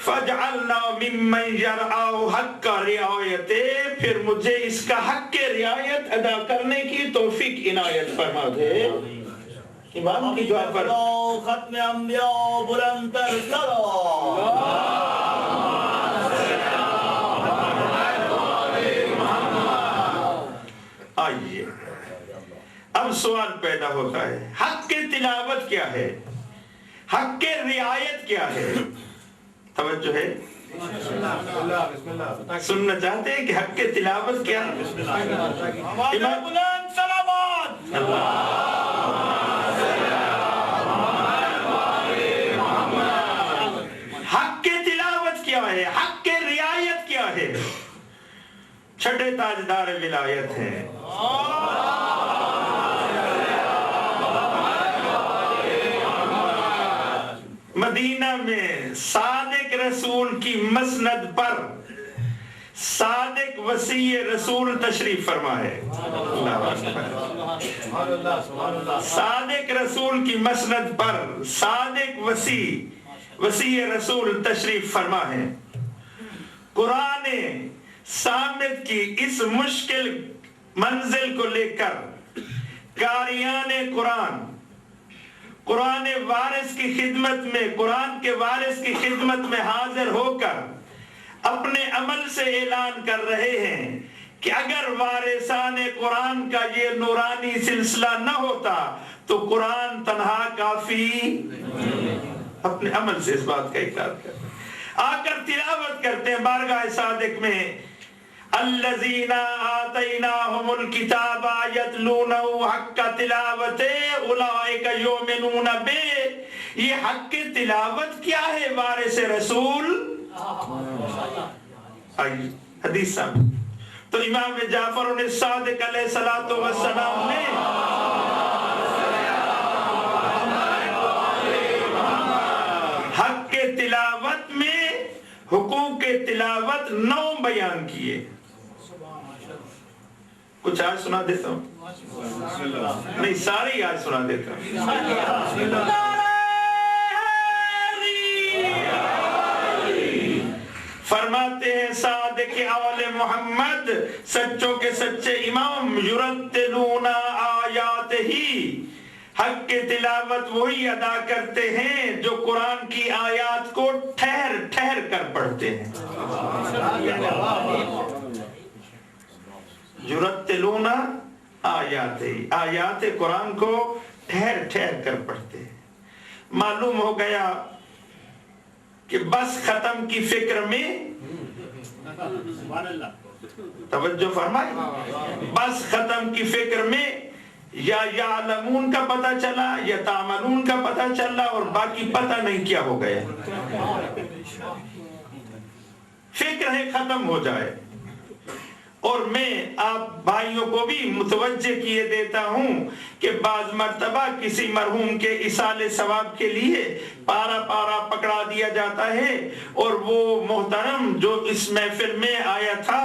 فَجْعَلْنَا مِمَّنْ يَرْعَاهُ حَقَّ رِعَایَتِهِ، پھر مجھے اس کا حق کے رعایت ادا کرنے کی توفیق عنایت فرما دے. امام کی دعا پر ختم انبیاء بلندتر صلوات. آئیے اب سوال پیدا ہوتا ہے، حق کے تلاوت کیا ہے، حق کے رعایت کیا ہے؟ توجہ ہے، سننا چاہتے ہیں کہ حق کے تلاوت کیا ہے؟ امام بلند صلوات. حق کے تلاوت کیا ہے، حق کے رعایت کیا ہے؟ چھٹے تاجدار ولایت ہیں. مدینہ میں صادق رسول کی مسند پر صادق وصی رسول تشریف فرما ہے. صادق رسول کی مسند پر صادق وصی رسول تشریف فرما ہے. قرآن صامت کی اس مشکل منزل کو لے کر قاریان قرآن وارث کی خدمت میں، قرآن کے وارث کی خدمت میں حاضر ہو کر اپنے عمل سے اعلان کر رہے ہیں کہ اگر وارثان قرآن کا یہ نورانی سلسلہ نہ ہوتا تو قرآن تنہا کافی اپنے عمل سے اس بات کا اقرار کرتے آ کر تلاوت کرتے ہیں بارگاہ صادق میں الذین آتیناہم الکتاب یتلونہ حق تلاوت اولئک یؤمنون بہ. یہ حق تلاوت کیا ہے وارث رسول؟ آئیے حدیث سامنے. تو امام جعفر الصادق علیہ السلام نے حق تلاوت میں حقوق تلاوت 9 بیان کیے. کچھ آج سنا دیتا ہوں, نہیں ساری آج سنا دیتا ہوں. فرماتے ہیں صادق آل محمد سچوں کے سچے امام یرتلون آیات ہی, حق کی تلاوت وہی ادا کرتے ہیں جو قرآن کی آیات کو ٹھہر ٹھہر کر پڑھتے ہیں. یرتلون آیات ہی, آیات قرآن کو ٹھہر ٹھہر کر پڑھتے ہیں. معلوم ہو گیا کہ بس ختم کی فکر میں, توجہ فرمائیں, بس ختم کی فکر میں یا یعلمون کا پتہ چلا یا تعملون کا پتہ چلا اور باقی پتہ نہیں کیا ہو گیا. فکر ہے ختم ہو جائے. اور میں آپ بھائیوں کو بھی متوجہ کیے دیتا ہوں کہ بعض مرتبہ کسی مرحوم کے ایصال ثواب کے لیے پارا پارا پکڑا دیا جاتا ہے اور وہ محترم جو اس محفل میں آیا تھا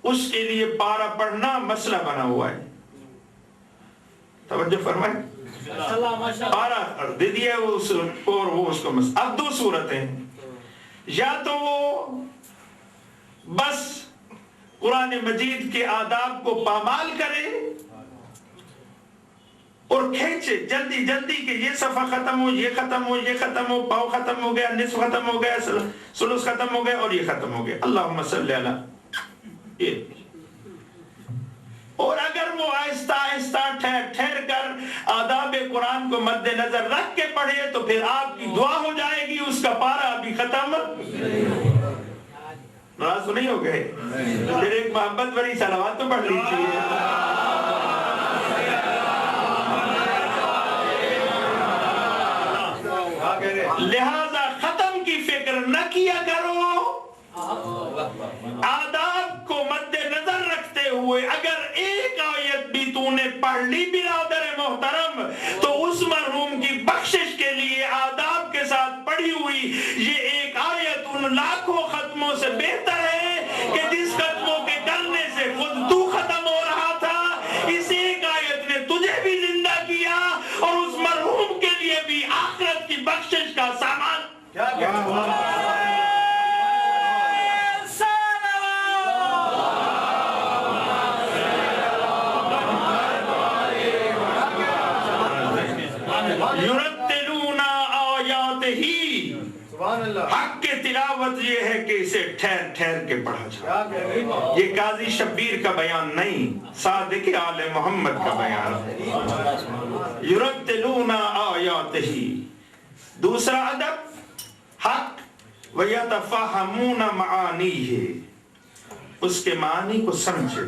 اس کے لیے پارا پڑھنا مسئلہ بنا ہوا ہے. توجہ فرمائیں, پارا دے دیا اور وہ اس کو مسئلہ. اب 2 صورتیں, یا تو وہ بس قرآن مجید کے آداب کو پامال کرے اور کھینچے جلدی جلدی کہ یہ صفحہ ختم ہو, یہ ختم ہو, یہ ختم ہو, پاؤ ختم ہو گیا, نصف ختم ہو گیا, ثلث ختم ہو گیا اور یہ ختم ہو گیا. اللہم صلی علی. اور اگر وہ آہستہ آہستہ ٹھہر ٹھہر کر آداب قرآن کو مد نظر رکھ کے پڑھے تو پھر آپ کی دعا ہو جائے گی اس کا پارا ابھی ختم. ناراض تو نہیں ہو گئے؟ پھر ایک محبت بڑی صلوات تو پڑھ لیجیے. لہذا ختم کی فکر نہ کیا کرو, آداب کو مد نظر رکھتے ہوئے اگر ایک آیت بھی تو نے پڑھ لی برادر محترم تو اس مرحوم کی بخشش کے لیے آداب کے ساتھ پڑھی ہوئی یہ ایک آیت ان لاکھوں ختموں سے بہتر ہے کہ جس ختموں کے کرنے سے خود تو ختم ہو رہا تھا. اس ایک آیت نے تجھے بھی زندہ کیا اور اس مرحوم کے لیے بھی آخرت کی بخشش کا سامان. یرتلون آیات ہی, حق کی تلاوت یہ ہے کہ اسے ٹھہر ٹھہر کے پڑھا جائے. یہ قاضی شبیر کا بیان نہیں, صادق آل محمد کا بیان ہے. یرتلون آیات ہی. دوسرا ادب حق وَيَتَفَهَمُونَ مَعَانِيهِ, اس کے معنی کو سمجھے.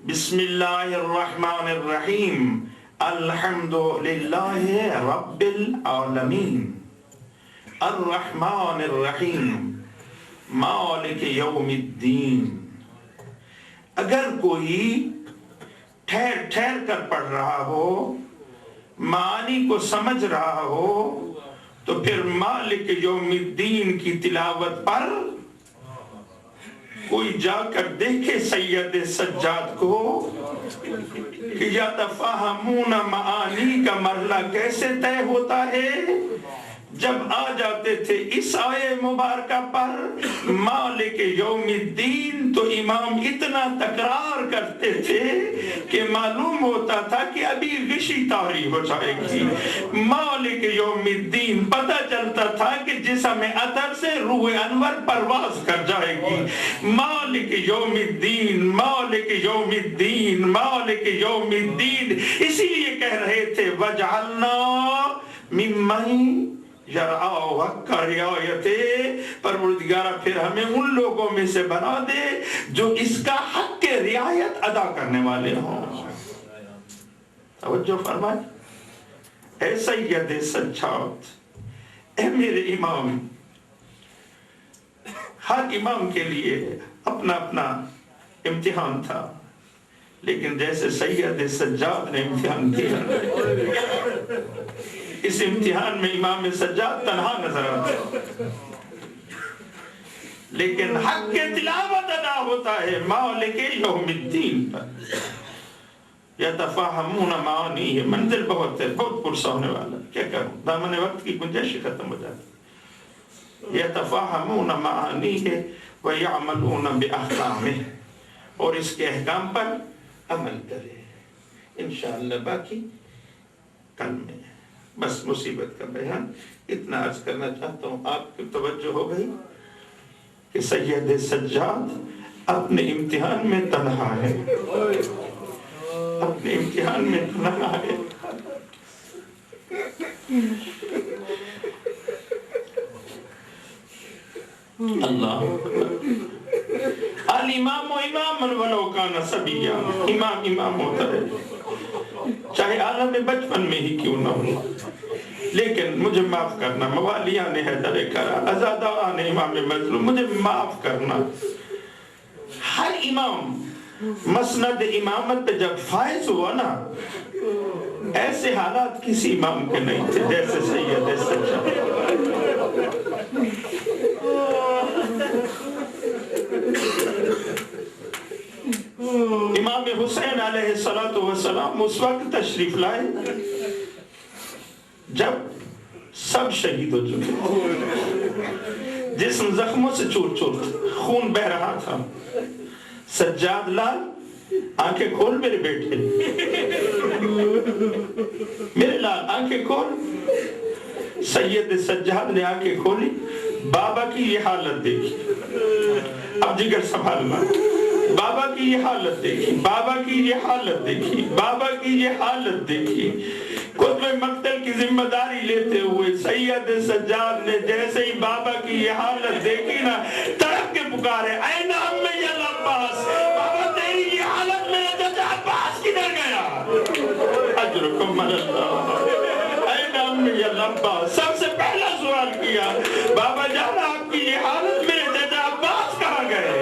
بسم اللہ الرحمن الرحیم, الحمد للہ رب العالمین, الرحمن الرحیم, مالک یوم الدین. اگر کوئی ٹھہر ٹھہر کر پڑھ رہا ہو, معانی کو سمجھ رہا ہو, تو پھر مالک یوم الدین کی تلاوت پر کوئی جا کر دیکھے سید سجاد کو کہ یتفہمون معانی کا مرحلہ کیسے طے ہوتا ہے. جب آ جاتے تھے اس آیے مبارکہ پر مالک یوم الدین تو امام اتنا تکرار کرتے تھے کہ معلوم ہوتا تھا کہ ابھی غشی طاری ہو جائے گی. مالک یوم الدین پتہ چلتا تھا کہ جسم اطہر سے روح انور پرواز کر جائے گی. مالک یوم الدین، مالک یوم الدین، مالک یوم الدین. اسی لیے کہہ رہے تھے وَجْعَلْنَا مِمَّن یرعا حق کا رعایت، پروردگارہ پھر ہمیں ان لوگوں میں سے بنا دے جو اس کا حق کے رعایت ادا کرنے والے ہوں. توجہ فرمائے. اے سید سجاد، اے میرے امام. ہر امام کے لیے اپنا اپنا امتحان تھا، لیکن جیسے سید سجاد نے امتحان کیا، اس امتحان میں امام سجاد تنہا نظر آتا، لیکن حق کے تلاوت ادا ہوتا ہے مالک یوم الدین پر. یتفاہمون معانی ہے، منزل بہت ہے، بہت پرسہ ہونے والا. کیا کروں، دامن وقت کی گنجائش ختم ہو جاتی. یتفاہمون معانی ہے ویعملون باحکامہ، اور اس کے احکام پر عمل کرے. انشاءاللہ باقی کل میں. بس مصیبت کا بیان اتنا عرض کرنا چاہتا ہوں. آپ کی توجہ ہو گئی کہ سید سجاد اپنے امتحان میں تنہا ہے، اپنے امتحان میں تنہا ہے. اللہ الامام اماما ولو کان صبیا. امام امام ہوتا ہے چاہے عالم بچپن میں ہی کیوں نہ ہو. لیکن مجھے معاف کرنا، موالیان حیدر کرا، ازادان امام مظلوم، مجھے معاف کرنا. ہر امام مسند امامت پہ جب فائز ہوا نا، ایسے حالات کسی امام کے نہیں تھے جیسے سید سجاد. امام حسین علیہ السلام اس وقت تشریف لائے جب سب شہید ہو چکے، جسم زخموں سے چور چور خون بہ رہا تھا. سجاد لال آنکھیں کھول میرے بیٹے، میرے لال آنکھیں کھول. سید سجاد نے آنکھیں کھولی، بابا کی یہ حالت دیکھی. اب جگر سنبھالنا. بابا کی یہ حالت دیکھی، بابا کی یہ حالت دیکھی، بابا کی یہ حالت دیکھی. قطب مقتل کی ذمہ داری لیتے ہوئے سید سجاد نے جیسے ہی بابا کی یہ حالت دیکھی نا، تڑپ کے پکارے اے نام میں یا عباس، بابا تیری یہ حالت میں چچا عباس کدھر گیا؟ اجرکم اللہ. اے نام میں یا عباس، سب سے پہلا سوال کیا بابا جان آپ کی یہ حالت میرے چچا عباس کہاں گئے؟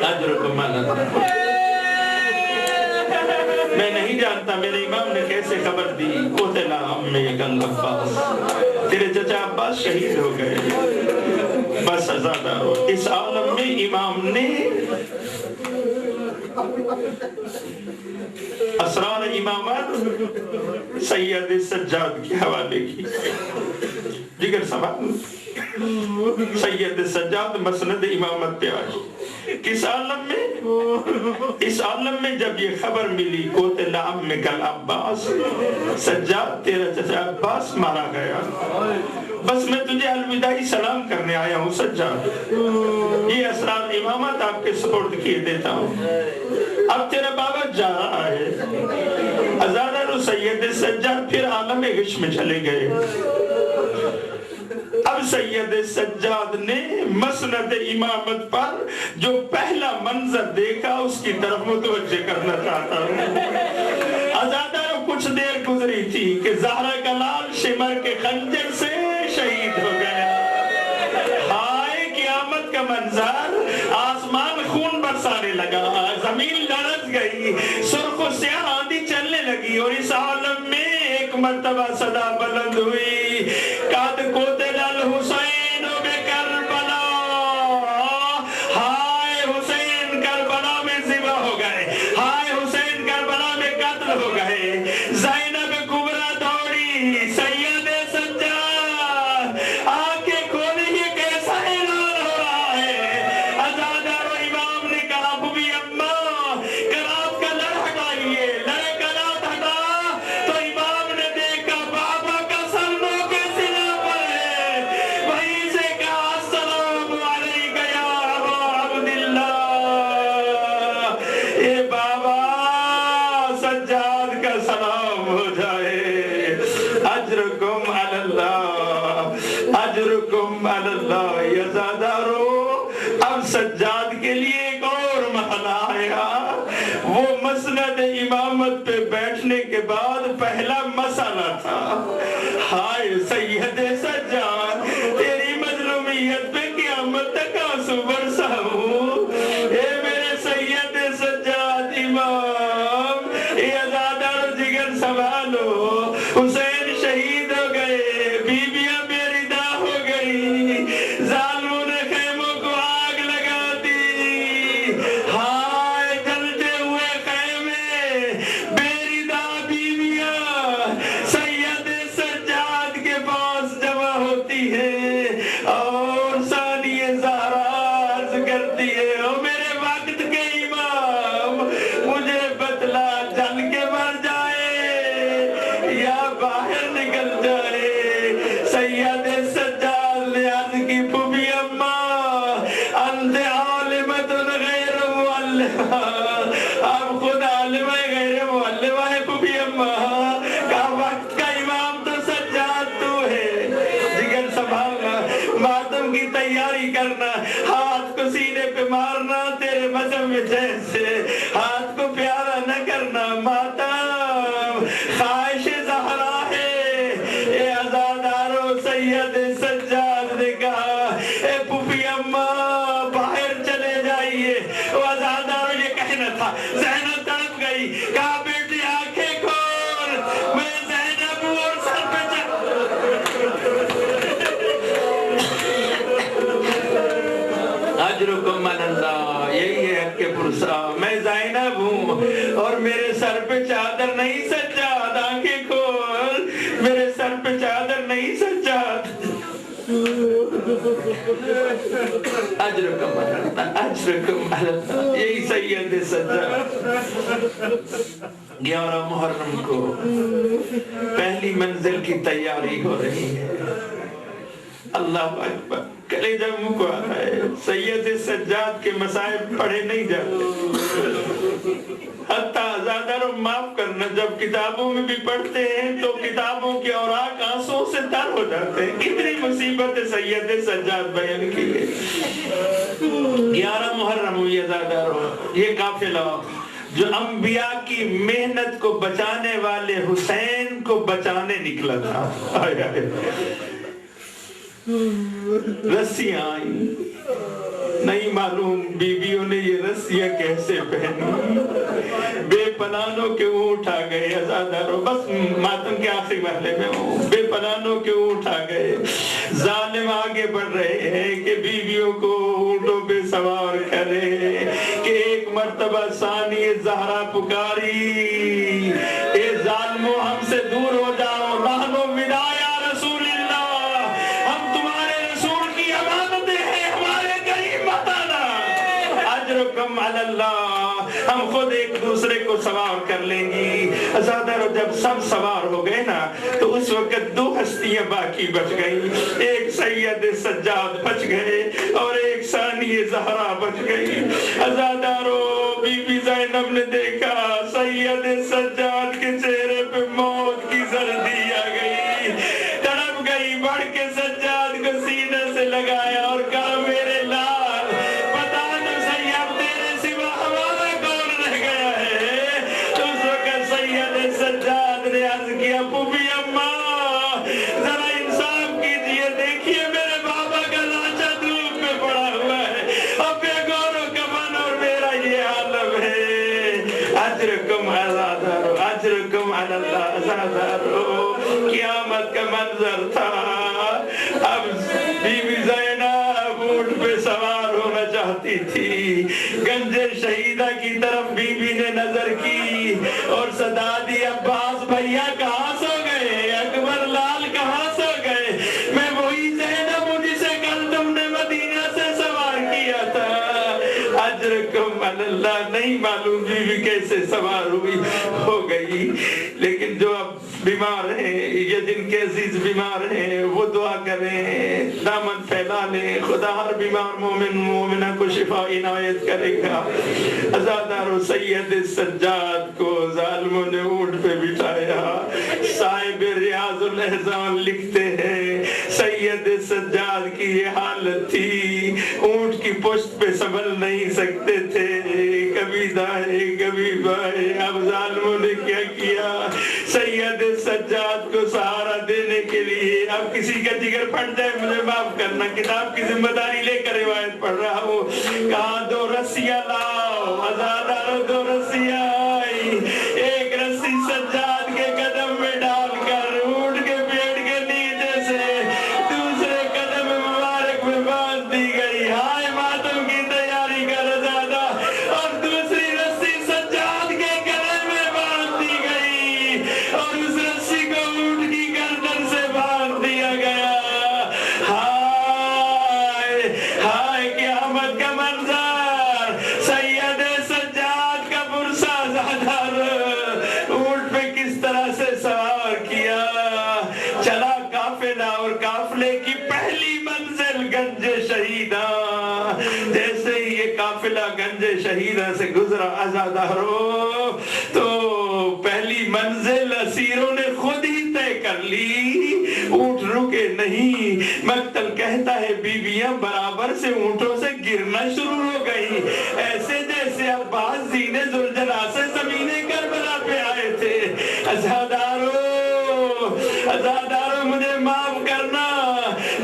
اجرکم اللہ. میں نہیں جانتا میرے امام نے کیسے خبر دی. قتل عمک العباس، تیرے چچا عباس شہید ہو گئے. بس آزادہ ہو. اس عالم میں امام نے اسرار امامت سید سجاد کے حوالے کی. جگر سوال سید سجاد مسند امامت پہ آئی. کس عالم میں؟ اس عالم میں جب یہ خبر ملی قتل عمک العباس، سجاد تیرا چچا عباس مارا گیا، بس میں تجھے الوداعی سلام کرنے آیا ہوں سجاد. یہ اسرار امامت آپ کے سپرد کیے دیتا ہوں. اب تیرا بابا جا رہا ہے. ازادہ سید سجاد پھر عالم غش میں چلے گئے. اب سید سجاد نے مسند امامت پر جو پہلا منظر دیکھا اس کی طرف متوجہ کرنا چاہتا ہوں. آزادہ کچھ دیر گزری تھی کہ زہرا کا لال شمر کے خنجر سے شہید ہو گیا. ہائے قیامت کا منظر، آسمان خون برسانے لگا، زمین لرز گئی، سرخ و سیاہ آندھی چلنے لگی، اور اس عالم میں ایک مرتبہ صدا بلند ہوئی قد قتل الحسین بکربلا. ہائے حسین کربلا میں ذبح ہو گئے، ہائے حسین کربلا میں قتل ہو گئے. زینب کبریٰ دوڑی سجاد کے لیے ایک اور مرحلہ آیا، وہ مسند امامت پہ بیٹھنے کے بعد پہلا مسئلہ تھا، ہائے سید سجاد تیری مظلومیت پہ قیامت تک آنسو برساؤں، اے میرے سید سجاد امام، اے عزادار جگر سنبھالو، حسین شہید ہو گئے، بیویاں بے ردا ہو گئی، ظالموں نے خیموں کو آگ لگا دی، ہائے جلتے ہوئے خیمے، بے ردا بیویاں سید سجاد کے پاس جمع ہوتی ہے اور ثانی زہرا عرض کرتی ہے، او میرے وقت کے امام مجھے بتلا جل کے مر جائے یا باہر نکل جائے۔ سید سجاد نے عرض کی پھوپھی اماں انت عالمت غیر معلمہ، اب خود عالمہ غیر معلمہ ہے پھوپھی اماں، کہا وقت کا امام تو سجاد تو ہے، جگر سنبھالنا، ماتم کی تیاری کرنا، ہاتھ کو سینے پہ مارنا تیرے مذہب میں جیسے، ہاتھ کو پیارا نہ کرنا، ماتم خواہش زہرا ہے۔ اے عزادارو سید سجاد نے کہا اے پھوپھی اماں باہر چلے جائیے، وہ عزادارو یہ کہنا تھا، زینب تڑپ گئی، کہا بیٹی آنکھیں کھول، میں زینب ہوں اور سر پہ اجرکم علی اللہ، یہی ہے حق پرسا، میں زینب ہوں اور میرے سر پہ چادر نہیں سجاد، آنکھیں کھول، میرے سر پہ چادر نہیں سجاد۔ اجرکم علی اللہ، اجرکم علی اللہ، یہی سید سجاد۔ 11 محرم کو پہلی منزل کی تیاری ہو رہی ہے، اللہ اکبر، کلیجہ منہ کو آ رہا ہے، سید سجاد کے مصائب پڑھے نہیں جاتے، حتیٰ عزادارو معاف کرنا، جب کتابوں میں بھی پڑھتے ہیں تو کتابوں کے اوراق آنسوں سے تر ہو جاتے ہیں، کتنی مصیبت سید سجاد بیان کی ہے۔ 11 محرم ہوئی عزادارو، یہ قافلہ جو انبیاء کی محنت کو بچانے والے حسین کو بچانے نکلا تھا، آئے آئے رسیاں آئیں، نہیں معلوم بیویوں نے یہ رسیاں کیسے پہنی، بے پناہوں کے اونٹ آ گئے، عزادارو بس ماتم کے آخری مرحلے میں ہوں، بے پناہوں کے اونٹ آ گئے، ظالم آگے بڑھ رہے ہیں کہ بیویوں کو اونٹوں پہ سوار کرے، کہ ایک مرتبہ ثانی زہرا پکاری، اے ظالموں ہم سے دور ہو جاؤ، رہنو ودا یا رسول اللہ، ہم تمہارے رسول کی امانتیں ہیں، ہمارے قریب مت آنا۔ اجرکم علی اللہ، ہم خود ایک دوسرے کو سوار کر لیں گی۔ عزادارو جب سب سوار ہو گئے نا تو اس وقت 2 ہستیاں باقی بچ گئی، ایک سید سجاد بچ گئے اور ایک ثانی زہرا بچ گئی۔ عزادارو بی بی زینب نے دیکھا سید سجاد کے چہرے پہ موت کی زردی آ گئی، تڑپ گئی، بڑھ کے سجاد کو سینے سے لگایا اور کہا میرے لال بتا دو سید تیرے سوا ہمارا کون رہ گیا ہے؟ تو اس وقت سید سجاد نے عرض کیا پھوپھی اماں ذرا انصاف کیجئے، دیکھیے میرے بابا کا لانچہ دھوپ میں پڑا ہوا ہے اور بے گور و کفن اور میرا یہ عالم ہے۔ اجرکم عزادارو، اجرکم علی اللہ۔ عزادارو قیامت کا منظر تھا، اب بی بی زینب اونٹ پہ سوار ہونا چاہتی تھی، گنج شہیدہ کی طرف بی بی نے نظر کی اور صدا دی عباس بھیا کہاں سو گئے، اکبر لال کہاں سو گئے، میں وہی زینب ہوں جسے کل تم نے مدینہ سے سوار کیا تھا۔ اجرکم علی اللہ. نہیں معلوم بیوی کیسے سوار ہوئی ہو گئی، لیکن جو اب بیمار ہیں یا جن کے عزیز بیمار ہیں وہ دعا کریں، دامن پھیلا لیں، خدا ہر بیمار مومن مومنہ کو شفا عنایت کرے گا. عزادار و سید سجاد کو ظالموں نے اونٹ پہ بٹھایا. صاحب ریاض الاحزان لکھتے ہیں سید سجاد کی یہ حالت تھی، اونٹ کی پشت پہ سنبھل نہیں سکتے تھے، کبھی دائیں کبھی بائیں. اب ظالموں نے کیا کیا، سید سجاد کو سہارا دینے کے لیے، اب کسی کا جگر پھٹ جائے مجھے معاف کرنا، کتاب کی ذمہ داری لے کر روایت پڑھ رہا ہوں. کہا 2 رسیاں لاؤ، عزادارو 2 رسیاں آئی، ایک رسی سجاد کے قدم میں ڈال کر اونٹ کے پیڑ کے نیچے سے دوسرے قدم مبارک میں باندھ دی گئی. ہائے ماتم کی تیاری کر عزادہ، اور دوسری رسی سجاد کے گلے میں باندھ دی گئی اور اس رسی کو اونٹ کی گردن سے باندھ دیا گیا. ہائے ہائے قیامت کا منظر، سید سجاد کا برسا زادر اونٹ پہ کس طرح سے سوار کیا. چلا قافلہ اور قافلے کی پہلی منزل گنج شہیدہ. جیسے ہی یہ قافلہ گنج شہیدہ سے گزرا عزادارو، تو پہلی منزل اسیروں نے خود ہی طے کر لی، اونٹ رکے نہیں. مقتل کہتا ہے بیویاں برابر سے اونٹوں سے گرنا شروع ہو گئی، ایسے جیسے عباس زین ذوالجلال سے زمین کربلا پہ آئے تھے. عزادارو مجھے معاف کرنا.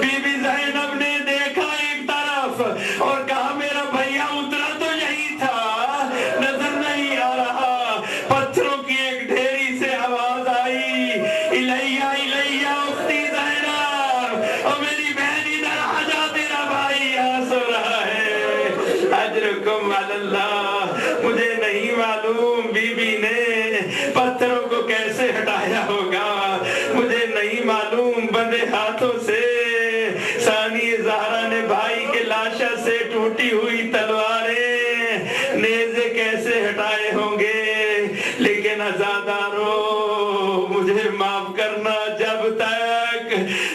بی بی زینب نے دیکھا ایک طرف اور کہا میرا بھیا اترا تو یہی تھا، نظر نہیں آ رہا. پتھروں کی ایک ڈھیری سے آواز آئی، الیہ الیہ اختی زینب، اور میری بہن ادھر آ جا، تیرا بھائی یہاں سو رہا ہے. اجرکم علی اللہ. مجھے نہیں معلوم بی بی نے پتھروں کو کیسے ہٹایا ہوگا، مجھے نہیں معلوم بندے ہاتھوں سے ثانی زہرا نے بھائی کے لاشا سے ٹوٹی ہوئی تلواریں نیزے کیسے ہٹائے ہوں گے. لیکن عزادارو مجھے معاف کرنا، جب تک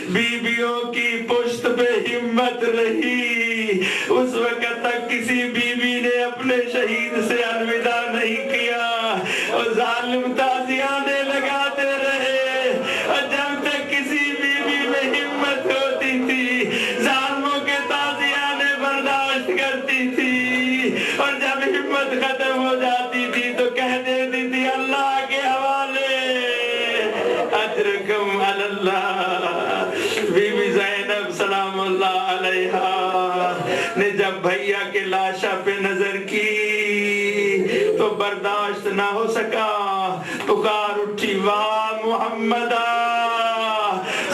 بیویوں کی پشت پہ ہمت رہی اس وقت تک کسی بیوی نے اپنے شہید سے الوداع نہیں کیا، اور ظالم تازیانے لگاتے رہے. اور جب تک کسی بیوی میں ہمت ہوتی تھی ظالموں کے تازیانے برداشت کرتی تھی، اور جب ہمت ختم ہو جاتی تھی تو کہہ دیتی تھی اللہ کے حوالے. اجرکم علی اللہ. بی بی زینب سلام اللہ علیہا نے جب بھیا کے لاشا پہ نظر کی تو برداشت نہ ہو سکا، پکار اٹھی واہ محمدہ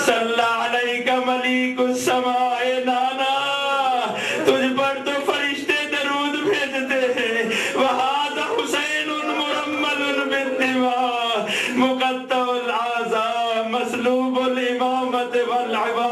صلی علیکہ ملیک السماء. نانا تجھ پر تو فرشتے درود بھیجتے ہیں. وہذا حسین مرمل بالدماء مقطع الاعضاء مسلوب الامامت والعبا.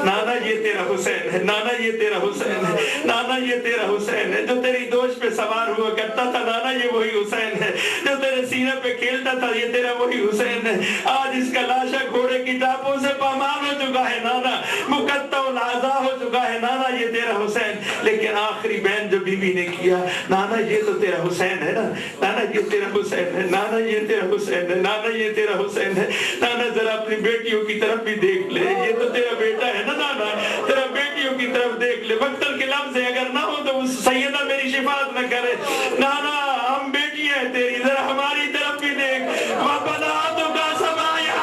نانا یہ تیرا حسین ہے، نانا یہ تیرا حسین ہے، نانا یہ تیرا حسین ہے. جو تیری دوش پہ سوار ہوا کرتا تھا نانا یہ وہی حسین ہے. جو تیرے سینہ پہ کھیلتا تھا یہ تیرا وہی حسین ہے. آج اس کا لاشا گھوڑے کی ٹاپوں سے پامال ہو چکا ہے نانا، مقطع الاعضاء ہو چکا ہے نانا، یہ تیرا حسین. لیکن آخری بین جو بی بی نے کیا، نانا یہ تو تیرا حسین ہے نا، نانا یہ تیرا حسین ہے، نانا یہ تیرا حسین ہے، نانا یہ تیرا حسین ہے. نانا ذرا اپنی بیٹیوں کی طرف بھی دیکھ لے، یہ تو تیرا بیٹا ہے نا نانا، تیرا بیٹیوں کی طرف دیکھ لے. مقتل کے لفظ اگر نہ ہو تو اس سیدہ میری شفاعت نہ کرے. نانا ہم بیٹی ہیں تیری، ذرا ہماری طرف بھی دیکھ. وَبَنَاتُ کا سمایا،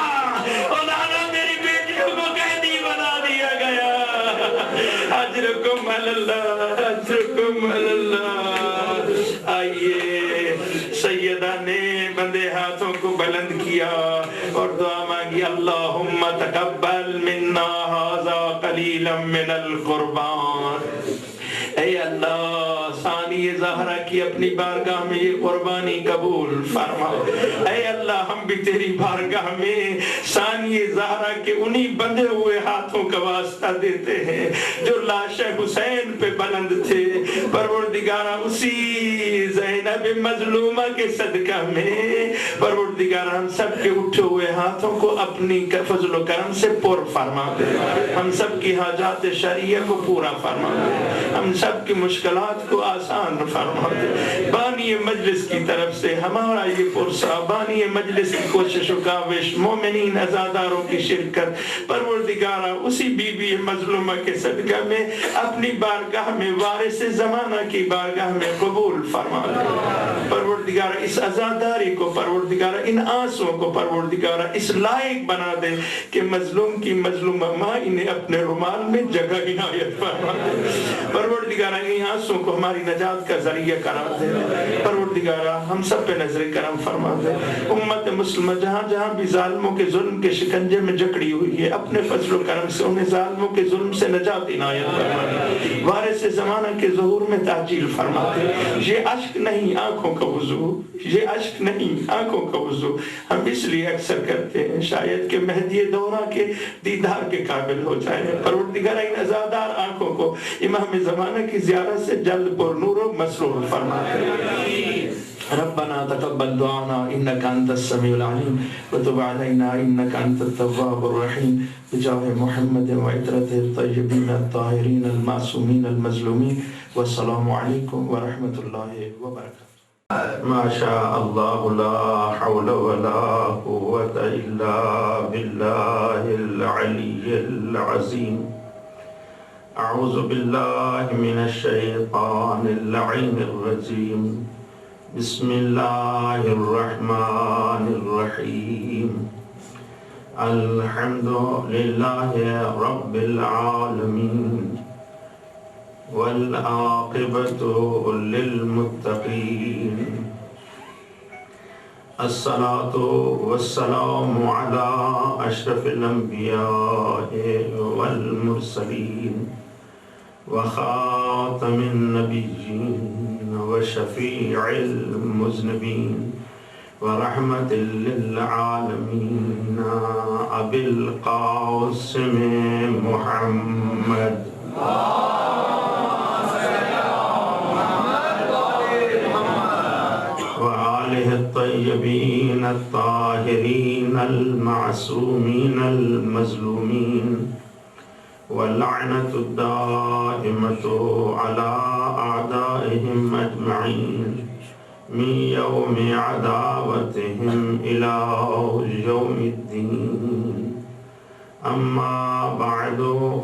اور نانا میری بیٹیوں کو قیدی بنا دیا گیا. اجرکم علی اللہ، اجرکم علی اللہ. آئیے سیدہ نے بندے ہاتھوں کو بلند کیا اور دعا مانگی اللہم تقبل منا ھذا قلیلا من القربان. اے اللہ ثانی ثانی زہرا کی اپنی بارگاہ میں یہ قربانی قبول فرما۔ اے اللہ ہم بھی تیری بارگاہ میں ثانی زہرا کے انہی بندھے ہوئے ہاتھوں کا واسطہ دیتے ہیں جو لاش حسین پہ بلند تھے۔ پروردگارہ اسی زینب مظلومہ کے صدقہ میں پروردگارہ ہم سب کے اٹھے ہوئے ہاتھوں کو اپنی فضل و کرم سے پر فرما دے، ہم سب کی حاجات شرعیہ کو پورا فرما دے، ہم سب کی مشکلات کو آسان فرما دے۔ بانی مجلس کی طرف سے ہمارا یہ پرسہ، بانی مجلس کی کوشش و کاوش، مومنین عزاداروں کی شرکت پروردگارہ اسی بی بی مظلومہ کے صدقہ میں اپنی بارگاہ میں وارث زمانہ کی بارگاہ میں قبول فرما دے۔ پروردگارہ اس عزاداری کو، پروردگارہ ان آنسوں کو پروردگارہ اس لائق بنا دے کہ مظلوم کی مظلومہ ماں انہیں اپنے رومال میں جگہ عنایت فرما دے۔ پروردگارہ ان آنسوں کو ہماری نجات کا ذریعہ قرار دے۔ پروردگارہ ہم سب پہ نظر کرم فرما دے۔ امت مسلمہ جہاں جہاں بھی ظالموں کے ظلم کے شکنجے میں جکڑی ہوئی ہے، اپنے فضل و کرم سے انہیں ظالموں کے ظلم سے نجات عنایت فرما دے۔ وارث زمانہ کے ظہور میں تعجیل فرما دے۔ یہ اشک نہیں آنکھوں کا وضو، یہ اشک نہیں آنکھوں کا وضو ہم اس لیے اکثر کرتے ہیں شاید کہ مہدی دورہ کے دیدار کے قابل ہو جائیں۔ پروردگارہ ان عزادار آنکھوں کو امام زمانہ کی زیارت سے جلد پر نور و مسرور فرما دے۔ ربنا تقبل دعانا انك انت السميع العليم وتب علينا انك انت التواب الرحيم بجاه محمد وعترته الطيبين الطاهرين المعصومين المظلومين والسلام عليكم ورحمة الله وبركاته۔ ما شاء الله لا حول ولا قوة إلا بالله العلي العظيم۔ أعوذ بالله من الشيطان اللعين الرجيم، بسم الله الرحمن الرحيم، الحمد لله رب العالمين والعاقبة للمتقين، الصلاة والسلام على أشرف الأنبياء والمرسلين وخاتم النبيين وشفيع المذنبين ورحمة للعالمين أبي القاسم محمد وآله الطيبين الطاهرين المعصومين المظلومين، واللعنة الدائمة على أعدائهم أجمعين من يوم عداوتهم إلى يوم الدين. أما بعد،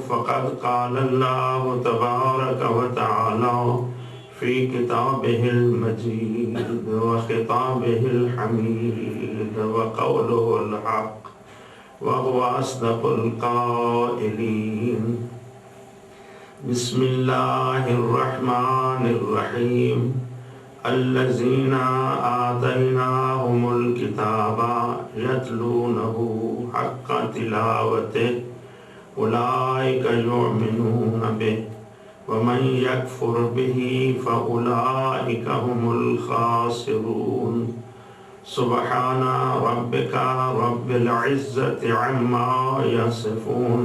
فقد قال الله تبارك وتعالى في كتابه المجيد وخطابه الحميد وقوله الحق وهو أصدق القائلين. بسم الله الرحمن الرحيم، الذين آتيناهم الكتاب يتلونه حق تلاوته أولئك يؤمنون به ومن يكفر به فأولئك هم الخاسرون. سبحان ربك رب العزة عما يصفون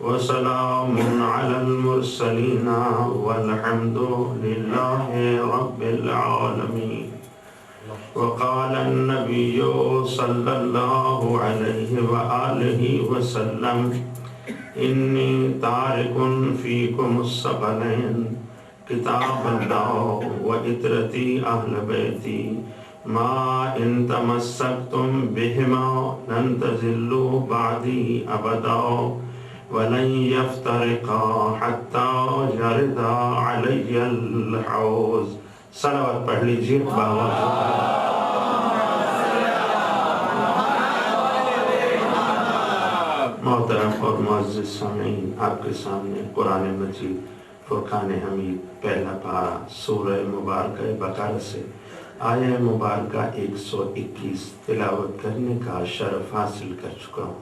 وسلام على المرسلين والحمد لله رب العالمين. وقال النبي صلى الله عليه وآله وسلم إني تارك فيكم الثقلين كتاب الله وإترتي أهل بيتي ما إن تمسكتم بهما لن تزلوا بعدي أبدا ولن يفترقا حتى يرد علي الحوض. صلوات پڑھ لیجیے محترم اور معزز سامعین، آپ کے سامنے قرآن مجید فرقان حمید پہلا پارہ سورہ مبارکہ بقرہ سے آیہ مبارکہ 121 تلاوت کرنے کا شرف حاصل کر چکا ہوں۔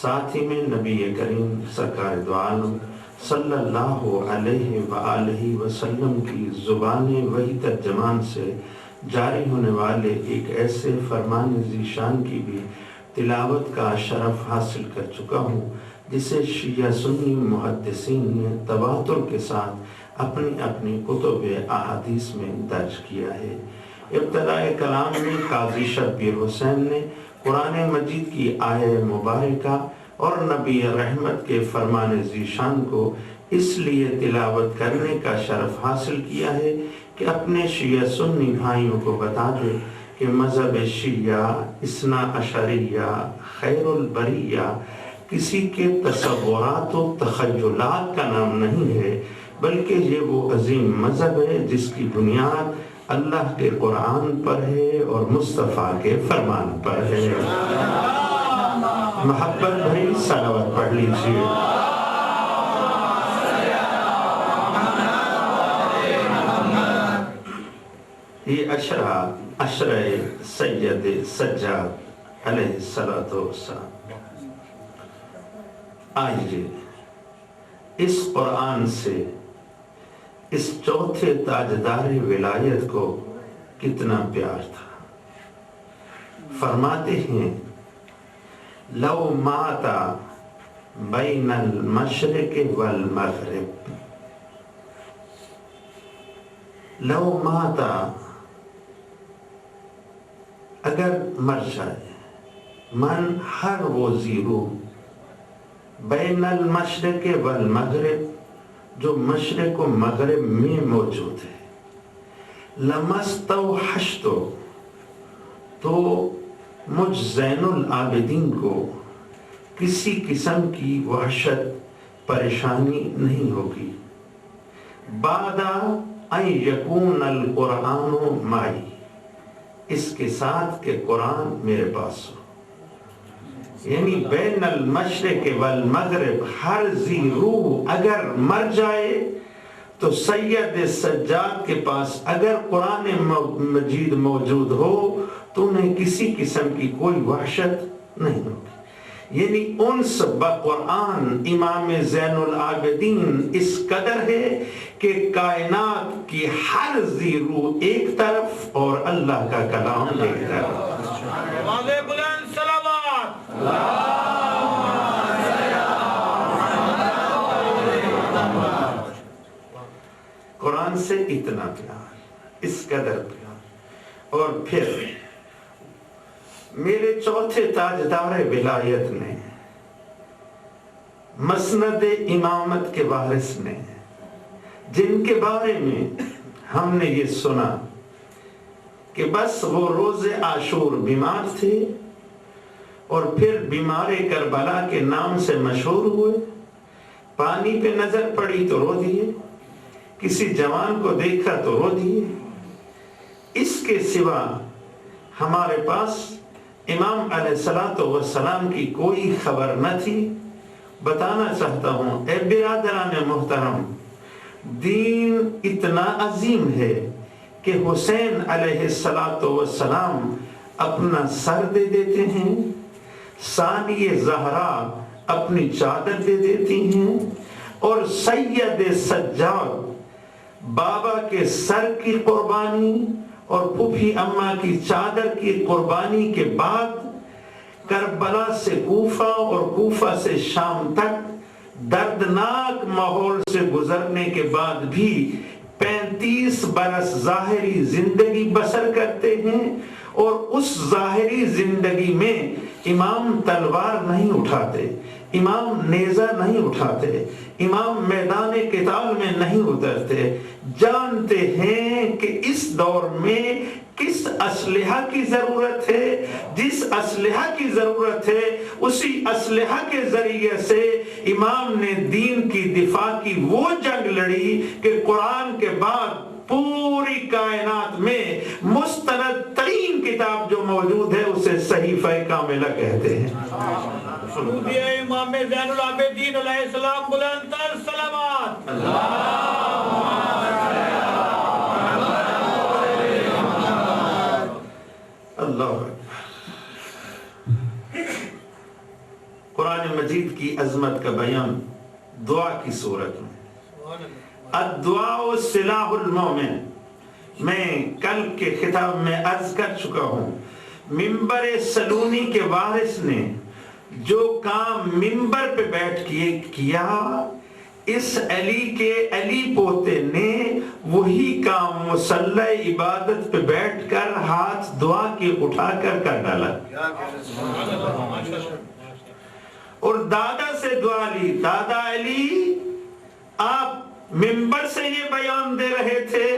ساتھ ہی میں نبی کریم سرکار دو عالم صلی اللہ علیہ وآلہ وسلم کی زبان وحی ترجمان سے جاری ہونے والے ایک ایسے فرمان ذیشان کی بھی تلاوت کا شرف حاصل کر چکا ہوں جسے شیعہ سنی محدثین نے تواتر کے ساتھ اپنی اپنی کتب احادیث میں درج کیا ہے۔ ابتدائے کلام میں قاضی شبیر حسین نے قرآن مجید کی آیہ مبارکہ اور نبی رحمت کے فرمان ذیشان کو اس لیے تلاوت کرنے کا شرف حاصل کیا ہے کہ اپنے شیعہ سنی بھائیوں کو بتا دے کہ مذہب شیعہ اثنا عشریہ خیر البریہ کسی کے تصورات و تخیلات کا نام نہیں ہے، بلکہ یہ وہ عظیم مذہب ہے جس کی بنیاد اللہ کے قرآن پر ہے اور مصطفیٰ کے فرمان پر ہے۔ محبت بھائی صلوات پڑھ لیجیے۔ یہ عشرہ سید سجاد علیہ السلام۔ آئیے اس قرآن سے اس چوتھے تاجدار ولایت کو کتنا پیار تھا۔ فرماتے ہیں لو مات بین المشرق والمغرب، لو مات اگر مر جائے، من ہر وہ زیرو بین المشرق والمغرب جو مشرق و مغرب میں موجود ہے، لمستوحشتو تو مجھ زین العابدین کو کسی قسم کی وحشت پریشانی نہیں ہوگی، بعد ان یکون القرآن معی، اس کے ساتھ کہ قرآن میرے پاس ہو۔ یعنی بین المشرق والمغرب ہر ذی روح اگر مر جائے تو سید سجاد کے پاس اگر قرآن مجید موجود ہو تو انہیں کسی قسم کی کوئی وحشت نہیں ہوگی۔ یعنی انس بقرآن امام زین العابدین اس قدر ہے کہ کائنات کی ہر ذی روح ایک طرف اور اللہ کا کلام ایک طرف۔ بلند صلوات۔ قرآن سے اتنا پیار، اس قدر پیار، اور پھر میرے چوتھے تاجدار ولایت نے، مسند امامت کے وارث نے، جن کے بارے میں ہم نے یہ سنا کہ بس وہ روز عاشور بیمار تھے اور پھر بیمار کربلا کے نام سے مشہور ہوئے، پانی پہ نظر پڑی تو رو دیے، کسی جوان کو دیکھا تو رو دیے۔ اس کے سوا ہمارے پاس امام علیہ السلام کی کوئی خبر نہ تھی۔ بتانا چاہتا ہوں اے برادران محترم، دین اتنا عظیم ہے کہ حسین علیہ السلام اپنا سر دے دیتے ہیں، ثانی زہرا اپنی چادر دے دیتی ہیں، اور سید سجاد بابا کے سر کی قربانی اور پھوپھی اماں کی چادر کی قربانی کے بعد کربلا سے کوفہ اور کوفہ سے شام تک دردناک ماحول سے گزرنے کے بعد بھی 35 برس ظاہری زندگی بسر کرتے ہیں، اور اس ظاہری زندگی میں امام تلوار نہیں اٹھاتے، امام نیزہ نہیں اٹھاتے، امام میدان قتال میں نہیں اترتے، جانتے ہیں کہ اس دور میں کس اسلحہ کی ضرورت ہے، جس اسلحہ کی ضرورت ہے اسی اسلحہ کے ذریعے سے امام نے دین کی دفاع کی وہ جنگ لڑی کہ قرآن کے بعد پوری کائنات میں مستند ترین کتاب جو موجود ہے اسے صحیفہ کاملہ کہتے ہیں۔ امام زین العابدین علیہ السلام بلند تر صلوات۔ اللہ قرآن مجید کی عظمت کا بیان دعا کی صورت میں. الدعاء سلاح المومن. میں کل کے خطاب میں عرض کر چکا ہوں منبر سلونی کے وارث نے جو کام منبر پہ بیٹھ کے کیا، اس علی کے علی پوتے نے وہی کام مصلی عبادت پہ بیٹھ کر ہاتھ دعا کے اٹھا کر ڈالا. اور دادا سے دعا لی. دادا علی آپ منبر سے یہ بیان دے رہے تھے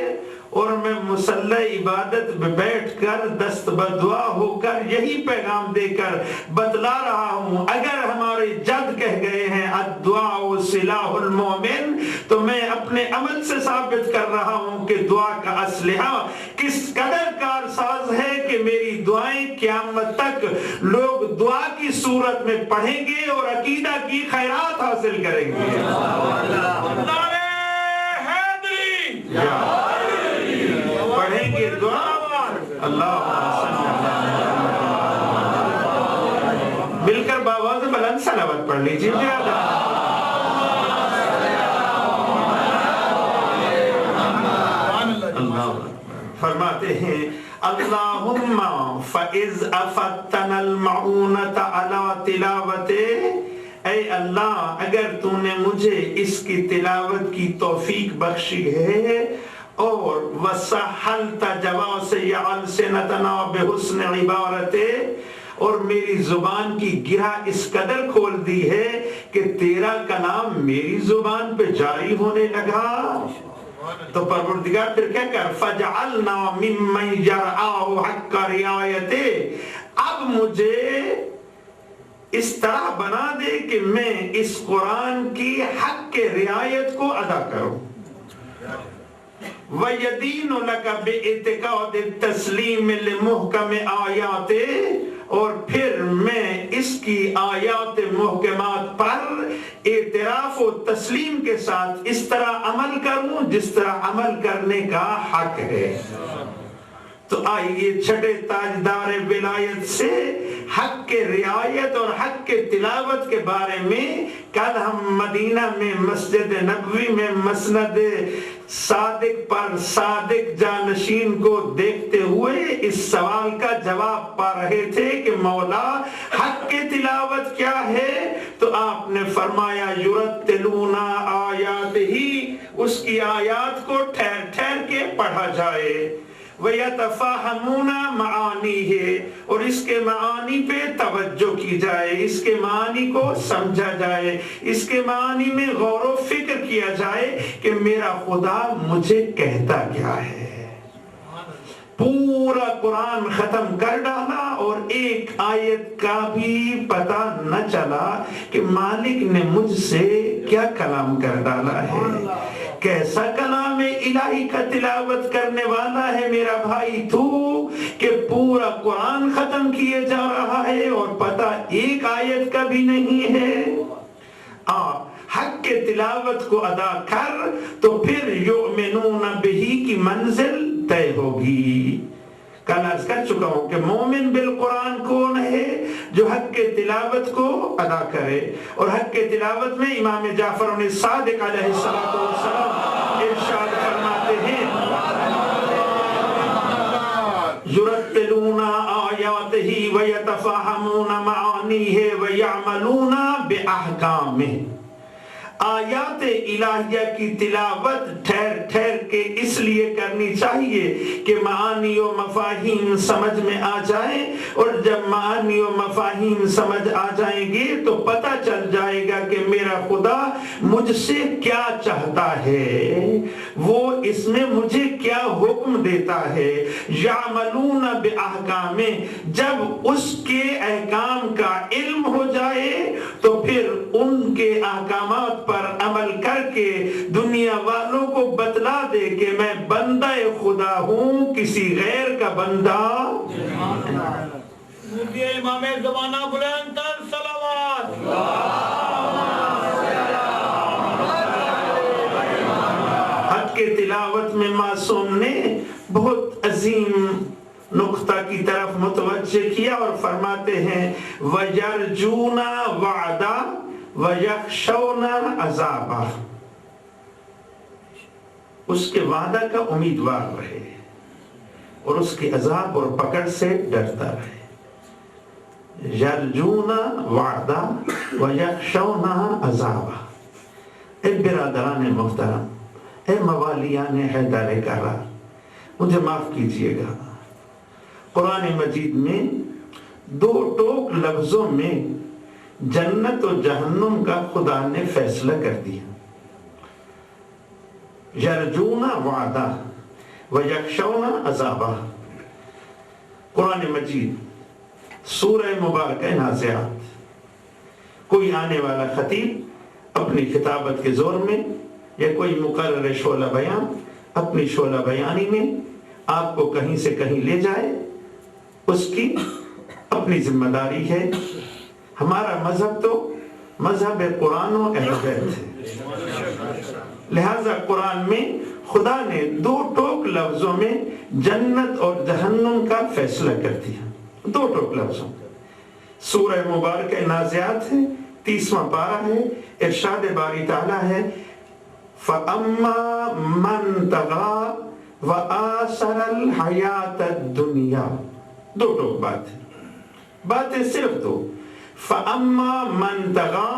اور میں مصلی عبادت میں بیٹھ کر دست بدعا ہو کر یہی پیغام دے کر بتلا رہا ہوں. اگر ہمارے جد کہہ گئے ہیں الدعاء سلاح المومن، تو میں اپنے عمل سے ثابت کر رہا ہوں کہ دعا کا اسلحہ کس قدر کارساز ہے کہ میری دعائیں قیامت تک لوگ دعا کی صورت میں پڑھیں گے اور عقیدہ کی خیرات حاصل کریں گے. پڑھیں گے دعا. اللہ مل کر باواز بلند صلوات پڑھ لیجیے. فرماتے ہیں اللہم فَإِذْ أَفَدْتَنَا الْمَعُونَةَ عَلَى تِلَاوَتِ. اے اللہ اگر تو نے مجھے اس کی تلاوت کی توفیق بخشی ہے اور وَسَحَّلْتَ جَوَاسِيَ أَلْسِنَتَنَا بِحُسْنِ عِبَارَتِ، اور میری زبان کی گرہ اس قدر کھول دی ہے کہ تیرا کلام میری زبان پہ جاری ہونے لگا، تو پروردگار پھر کیا کر فَجْعَلْنَا مِمَّنْ يَرْعَاهُ حَقَّ رِعَایَتِهِ. اب مجھے اس طرح بنا دے کہ میں اس قرآن کی حق کے رعایت کو ادا کروں. وَيَدِينُ لَكَ بِإِعْتِقَادِ التَّسْلِيمِ لِمُحْكَمِ آیَاتِ، اور پھر میں اس کی آیات محکمات پر اعتراف و تسلیم کے ساتھ اس طرح عمل کروں جس طرح عمل کرنے کا حق ہے. تو آئیے چھٹے تاجدار ولایت سے حق کے رعایت اور حق کے تلاوت کے بارے میں کل ہم مدینہ میں مسجد نبوی میں مسند صادق پر صادق جانشین کو دیکھتے ہوئے اس سوال کا جواب پا رہے تھے کہ مولا حق کے تلاوت کیا ہے؟ تو آپ نے فرمایا یرتلون آیات ہی، اس کی آیات کو ٹھہر ٹھہر کے پڑھا جائے. وَيَتَفَاهَمُونَ مَعَانِهِ، اور اس کے معانی پہ توجہ کی جائے، اس کے معانی کو سمجھا جائے، اس کے معانی میں غور و فکر کیا جائے کہ میرا خدا مجھے کہتا کیا ہے. پورا قرآن ختم کر ڈالا اور ایک آیت کا بھی پتہ نہ چلا کہ مالک نے مجھ سے کیا کلام کر ڈالا ہے. کیسا کلام الہی کا تلاوت کرنے والا ہے میرا بھائی تو کہ پورا قرآن ختم کیے جا رہا ہے اور پتہ ایک آیت کا بھی نہیں ہے. حق کے تلاوت کو ادا کر تو پھر یؤمنون بہی کی منزل طے ہوگی. کل عرض کر چکا ہوں کہ مومن بالقرآن کون ہے؟ جو حق کے تلاوت کو ادا کرے. اور حق کے تلاوت میں امام جعفر صادق علیہ السلام ارشاد فرماتے ہیں یرتلون آیاتہ ویتفاہمون معانیہ ویعملون بأحکامہ. آیات الہیہ کی تلاوت ٹھہر ٹھہر کے اس لیے کرنی چاہیے کہ معانی و مفاہیم سمجھ میں آ جائیں، اور جب معانی و مفاہیم سمجھ آ جائیں گے تو پتہ چل جائے گا کہ میرا خدا مجھ سے کیا چاہتا ہے، وہ اس میں مجھے کیا حکم دیتا ہے. یعملون باحکام، جب اس کے احکام کا علم ہو جائے تو پھر ان کے احکامات پر عمل کر کے دنیا والوں کو بتلا دے کہ میں بندہ خدا ہوں، کسی غیر کا بندہ. امام زمانہ بلند تر صلوات. حق کے تلاوت میں معصوم نے بہت عظیم نقطہ کی طرف متوجہ کیا اور فرماتے ہیں وَيَرْجُونَ وَعْدَ وَيَخْشَوْنَ عَذَابَهُ، اس کے وعدہ کا امیدوار رہے اور اس کے عذاب اور پکڑ سے ڈرتا رہے. یرجون وعدہ وَيَخْشَوْنَ عَذَابَهُ. اے برادران محترم، اے موالیان حیدر کرہ، مجھے معاف کیجئے گا، قرآن مجید میں 2 ٹوک لفظوں میں جنت و جہنم کا خدا نے فیصلہ کر دیا. یرجون وعدہ وَيَخْشَوْنَ عَذَابَهُ. قرآن مجید سورہ مبارکہ نازعات. کوئی آنے والا خطیب اپنی خطابت کے زور میں یا کوئی مقرر شعلہ بیان اپنی شعلہ بیانی میں آپ کو کہیں سے کہیں لے جائے، اس کی اپنی ذمہ داری ہے. ہمارا مذہب تو مذہب قرآن و اہل بیت ہے، لہذا قرآن میں خدا نے 2 ٹوک لفظوں میں جنت اور جہنم کا فیصلہ کر دیا. 2 ٹوک لفظوں. سورہ مبارکہ نازعات ہے، 30واں پارہ ہے. ارشاد باری تعالیٰ ہے فَأَمَّا مَنْ طَغَى وَآثَرَ الْحَيَاةَ الدُّنْيَا. 2 ٹوک بات ہے، باتیں صرف 2. فَأَمَّا مَنْ طَغَى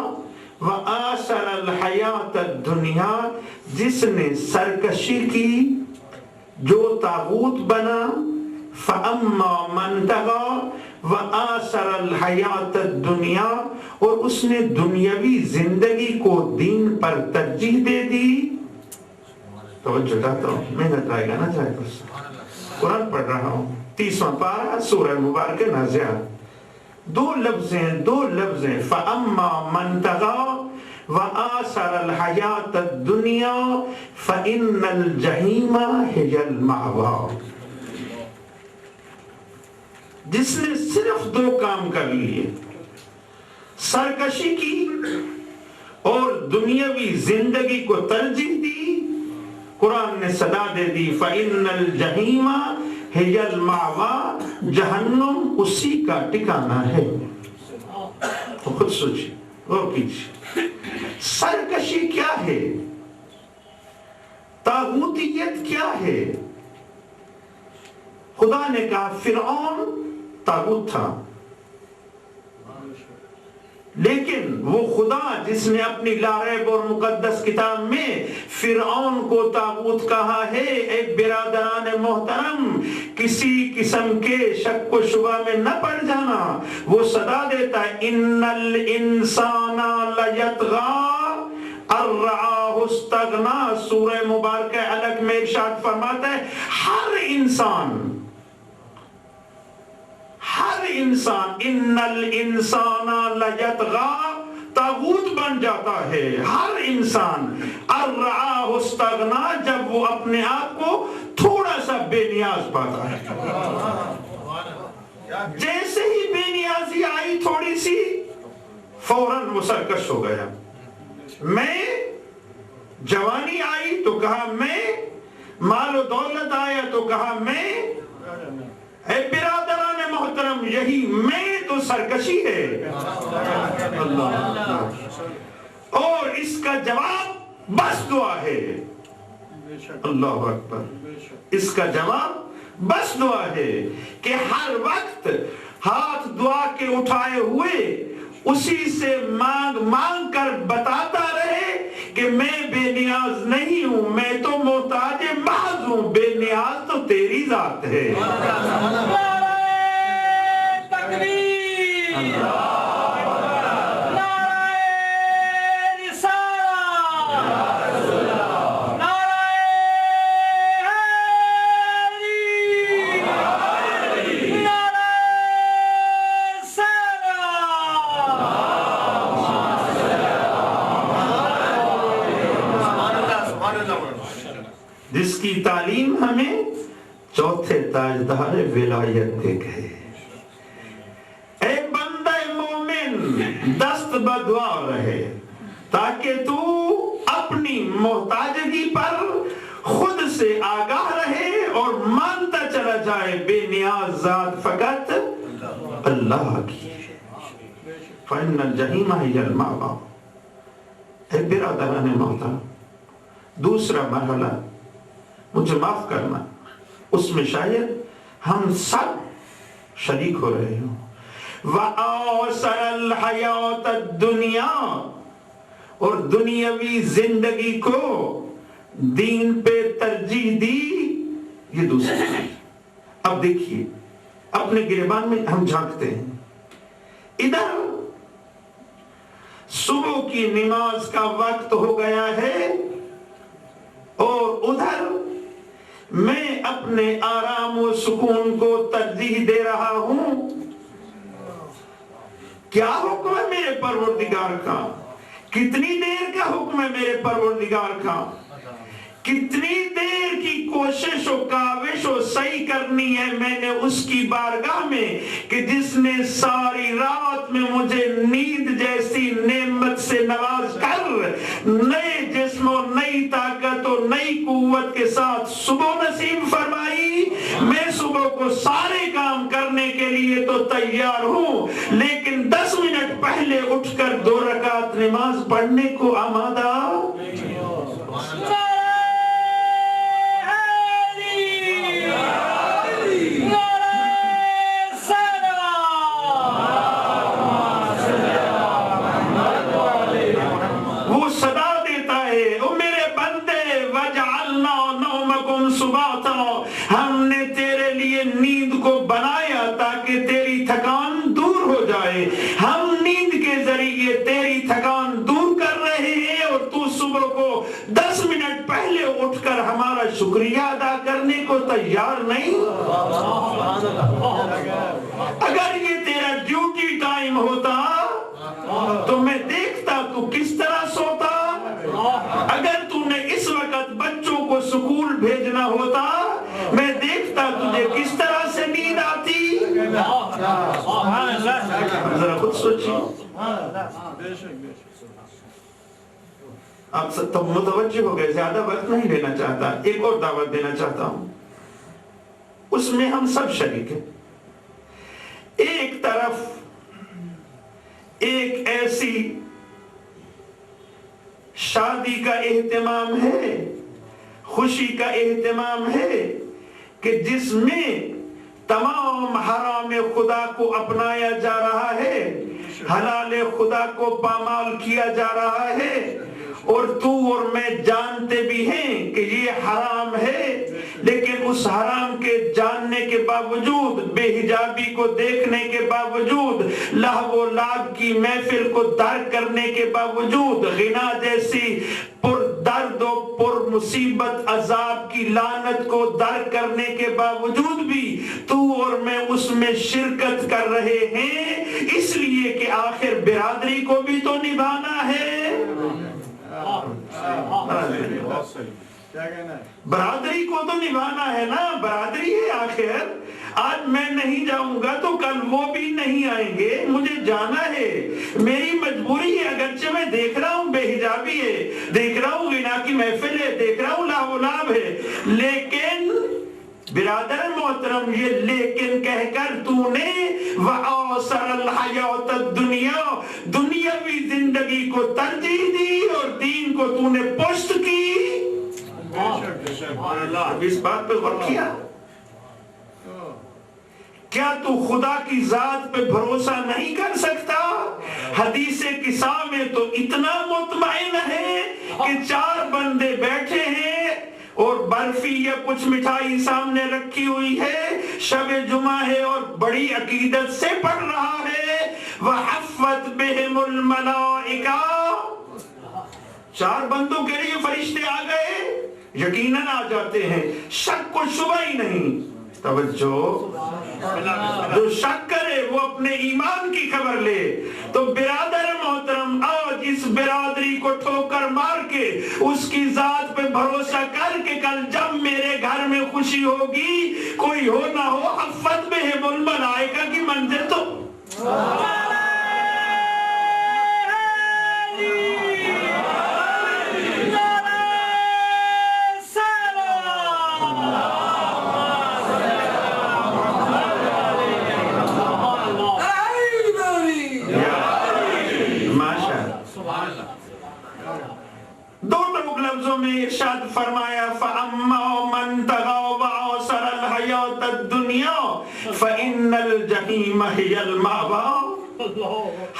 وَآثَرَ الْحَيَاةَ الدُّنْيَا، جس نے سرکشی کی، جو طاغوت بنا. فَأَمَّا مَنْ طَغَى وَآثَرَ الْحَيَاةَ الدُّنْيَا، اور اس نے دنیاوی زندگی کو دین پر ترجیح دے دی. توجہ چاہتا ہوں، محنت آئے گا نا چاہے تو. قرآن پڑھ رہا ہوں، 30واں پارہ سورہ مبارکہ نازعات. 2 لفظ ہیں. فَأَمَّا مَنْ طَغَى وَآثَرَ الْحَيَاةَ الدُّنْيَا فَإِنَّ الْجَحِيمَ هِيَ الْمَأْوَى. جس نے صرف 2 کام کر لیے، سرکشی کی اور دنیاوی زندگی کو ترجیح دی، قرآن نے صدا دے دی فَإِنَّ الْجَحِيمَ هِيَ الْمَأْوَى، جہنم اسی کا ٹھکانہ ہے. تو خود سوچیے، غور کیجیے، سرکشی کیا ہے؟ طاغوتیت کیا ہے؟ خدا نے کہا فرعون طاغوت تھا، لیکن وہ خدا جس نے اپنی لاریب اور مقدس کتاب میں فرعون کو طاغوت کہا ہے، ایک برادران محترم کسی قسم کے شک و شبہ میں نہ پڑ جانا. وہ صدا دیتا ہے ان الانسان لیطغی ان رآہ استغنی. سورہ مبارکہ علق میں ارشاد فرماتا ہے ہر انسان ان الانسان لیطغی طاغوت بن جاتا ہے. ہر انسان ان رآہ استغنی، جب وہ اپنے آپ کو تھوڑا سا بے نیاز پاتا ہے. جیسے ہی بے نیازی آئی تھوڑی سی، فوراً وہ سرکش ہو گیا. میں جوانی آئی تو کہا میں، مال و دولت آیا تو کہا میں. اے برادران محترم، یہی میں تو سرکشی ہے. اللہ اور اس کا جواب بس دعا ہے. اللہ اکبر. اس کا جواب بس دعا ہے کہ ہر وقت ہاتھ دعا کے اٹھائے ہوئے اسی سے مانگ مانگ کر بتاتا رہے کہ میں بے نیاز نہیں ہوں، میں تو محتاج محض ہوں، بے نیاز تو تیری ذات ہے. جس کی تعلیم ہمیں چوتھے تاجدار ولایت دے گئے. اے بندہ مومن، دست بدعا رہے تاکہ تو اپنی محتاجگی پر خود سے آگاہ رہے اور مانتا چلا جائے بے نیاز ذات فقط اللہ کی. فَإِنَّ الْجَحِيمَ هِيَ الْمَأْوَى. اے برادران محترم، دوسرا مرحلہ مجھے معاف کرنا، اس میں شاید ہم سب شریک ہو رہے ہوں۔ وَآثَرَ الْحَيَاةَ الدُّنْيَا، اور دنیاوی زندگی کو دین پہ ترجیح دی، یہ دوسری چیز۔ اب دیکھیے اپنے گریبان میں ہم جھانکتے ہیں، ادھر صبح کی نماز کا وقت ہو گیا ہے اور ادھر میں اپنے آرام و سکون کو ترجیح دے رہا ہوں۔ کیا حکم ہے میرے پروردگار کا؟ کتنی دیر کا حکم ہے میرے پروردگار کا؟ کتنی دیر کی کوشش و کاوش و سعی کرنی ہے میں نے اس کی بارگاہ میں کہ جس نے ساری رات میں مجھے نیند جیسی نعمت سے نواز کر نئے جسم و نئی طاقت و نئی قوت کے ساتھ صبح نصیب فرمائی۔ میں صبح کو سارے کام کرنے کے لیے تو تیار ہوں، لیکن 10 منٹ پہلے اٹھ کر 2 رکعت نماز پڑھنے کو آمادہ۔ ہم نے تیرے لیے نیند کو بنایا تاکہ تیری تھکان دور ہو جائے۔ ہم نیند کے ذریعے تیری تھکان دور کر رہے ہیں اور تو صبح کو 10 منٹ پہلے اٹھ کر ہمارا شکریہ ادا کرنے کو تیار نہیں۔ اگر یہ تیرا ڈیوٹی ٹائم ہوتا تو میں دیکھتا تو کس طرح سوتا۔ اگر تو نے اس وقت بچوں کو اسکول بھیجنا ہوتا میں دیکھتا تجھے کس طرح سے نیند آتی۔ ذرا خود سوچیے۔ آپ سب متوجہ ہو گئے، زیادہ وقت نہیں لینا چاہتا، ایک اور دعوت دینا چاہتا ہوں، اس میں ہم سب شریک ہیں۔ ایک طرف ایک ایسی شادی کا اہتمام ہے، خوشی کا اہتمام ہے کہ جس میں تمام حرام خدا کو اپنایا جا رہا ہے، حلال خدا کو پامال کیا جا رہا ہے، اور تو اور میں جانتے بھی ہیں کہ یہ حرام ہے، لیکن اس حرام کے جاننے کے باوجود، بے حجابی کو دیکھنے کے باوجود، لہو و لعب کی محفل کو درک کرنے کے باوجود، غنا جیسی پر درد و پر مصیبت عذاب کی لعنت کو درک کرنے کے باوجود بھی تو اور میں اس میں شرکت کر رہے ہیں، اس لیے کہ آخر برادری کو بھی تو نبھانا ہے۔ برادری کو تو نبھانا ہے نا، برادری ہے آخر۔ آج میں نہیں جاؤں گا تو کل وہ بھی نہیں آئیں گے، مجھے جانا ہے، میری مجبوری ہے۔ اگرچہ میں دیکھ رہا ہوں بے حجابی ہے، دیکھ رہا ہوں غنا کی محفل ہے، دیکھ رہا ہوں لہو و لعب ہے، لیکن برادر محترم یہ لیکن کہہ کر تو نے وَآثَرَ الْحَيَاةَ الدُّنْيَا، دنیاوی زندگی کو ترجیح دی اور دین کو تو نے پشت کی۔ اب اس بات پہ غور کیا، کیا تو خدا کی ذات پہ بھروسہ نہیں کر سکتا؟ حدیث قصہ میں تو اتنا مطمئن ہے کہ 4 بندے بیٹھے ہیں اور برفی یا کچھ مٹھائی سامنے رکھی ہوئی ہے، شب جمعہ ہے اور بڑی عقیدت سے پڑھ رہا ہے، وَحَفَّتْ بِهِمُ الْمَلَائِكَةُ، 4 بندوں کے لیے فرشتے آ گئے، یقیناً آ جاتے ہیں، شک کو شبہ ہی نہیں۔ توجہ، جو شک کرے وہ اپنے ایمان کی خبر لے۔ تو برادر محترم آج اس برادری کو ٹھوکر مار کے اس کی ذات پہ بھروسہ کر کے کل جب میرے گھر میں خوشی ہوگی کوئی ہو نہ ہو، حفت بہم الملائکہ کی منزل تو ارشاد فرمایا فَأَمَّا مَنْ تَغَوْا وَعَوْسَرَ الْحَيَاةَ الدُّنْيَا فَإِنَّ الْجَحِيمَ هِيَ الْمَأْوَىٰ۔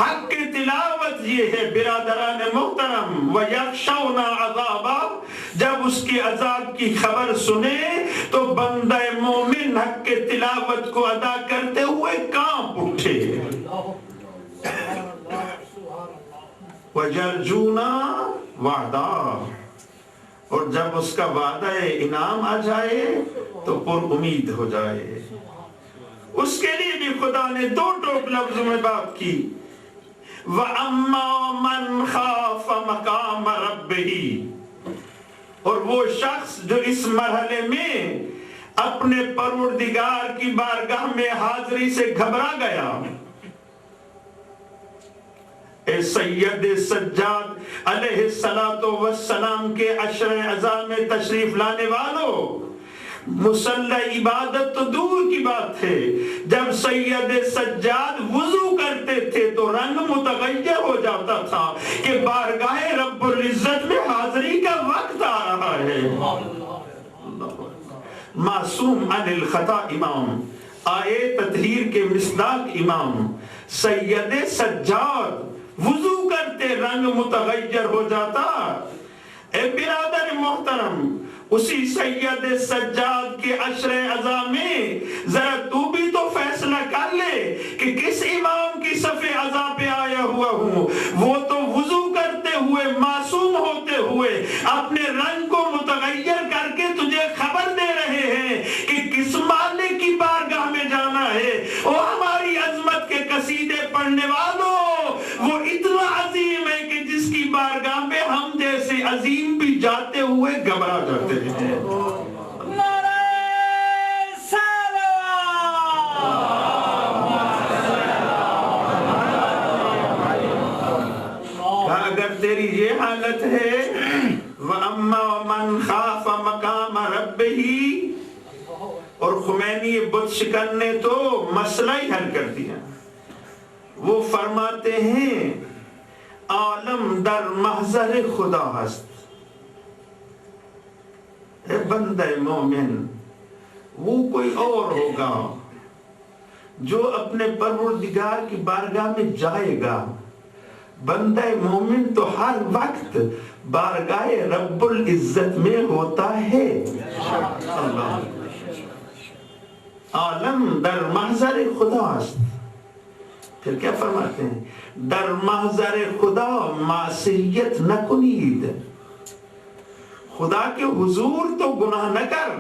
حق کی تلاوت یہ ہے برادران محترم، وَيَخْشَوْنَ عَذَابًا، جب اس کی عذاب کی خبر سنے تو بندہ مومن حق کی تلاوت کو ادا کرتے ہوئے کانپ اٹھے۔ وَيَرْجُونَ وَعْدًا، اور جب اس کا وعدہ انعام آ جائے تو پر امید ہو جائے۔ اس کے لیے بھی خدا نے دو ٹوک لفظوں میں بات کی، وَأَمَّا مَنْ خَافَ مَقَامَ رَبِّهِ، اور وہ شخص جو اس مرحلے میں اپنے پروردگار کی بارگاہ میں حاضری سے گھبرا گیا۔ اے سید سجاد علیہ السلام کے عشر اعظام میں تشریف لانے والوں، مصلی عبادت تو دور کی بات ہے، جب سید سجاد وضو کرتے تھے تو رنگ متغیر ہو جاتا تھا کہ بارگاہ رب العزت میں حاضری کا وقت آ رہا ہے۔ معصوم عن الخطا امام، آئے تطہیر کے مصداق امام، سید سجاد وضو کرتے رنگ متغیر ہو جاتا۔ اے برادر محترم، اسی سید سجاد کے عشر اعظام میں ذرا تو بھی تو فیصلہ کر لے کہ کس امام کی صف اعضاء پہ آیا ہوا ہوں۔ وہ تو وضو کرتے ہوئے معصوم ہوتے ہوئے اپنے رنگ کو متغیر کر کے تجھے خبر دے رہے ہیں کہ کس مالک کی بارگاہ میں جانا ہے۔ وہ ہماری عظمت کے قصیدے پڑھنے والوں، وہ اتنا عظیم ہے کہ جس کی بارگاہ میں ہم جیسے عظیم بھی جاتے ہوئے گھبرا جاتے ہیں۔ اگر تیری یہ حالت ہے، وَأَمَّا مَنْ خَافَ مَقَامَ رَبِّهِ، اور خمینی بت شکن نے تو مسئلہ ہی حل کر دیا۔ وہ فرماتے ہیں عالم در محضر خدا ہست، اے بندہ مومن وہ کوئی اور ہوگا جو اپنے پروردگار کی بارگاہ میں جائے گا۔ بندہ مومن تو ہر وقت بارگاہ رب العزت میں ہوتا ہے۔ اللہ، عالم در محضر خدا ہست، پھر کیا فرماتے ہیں؟ در محضر خدا معصیت نہ کنید، خدا کے حضور تو گناہ نہ کر۔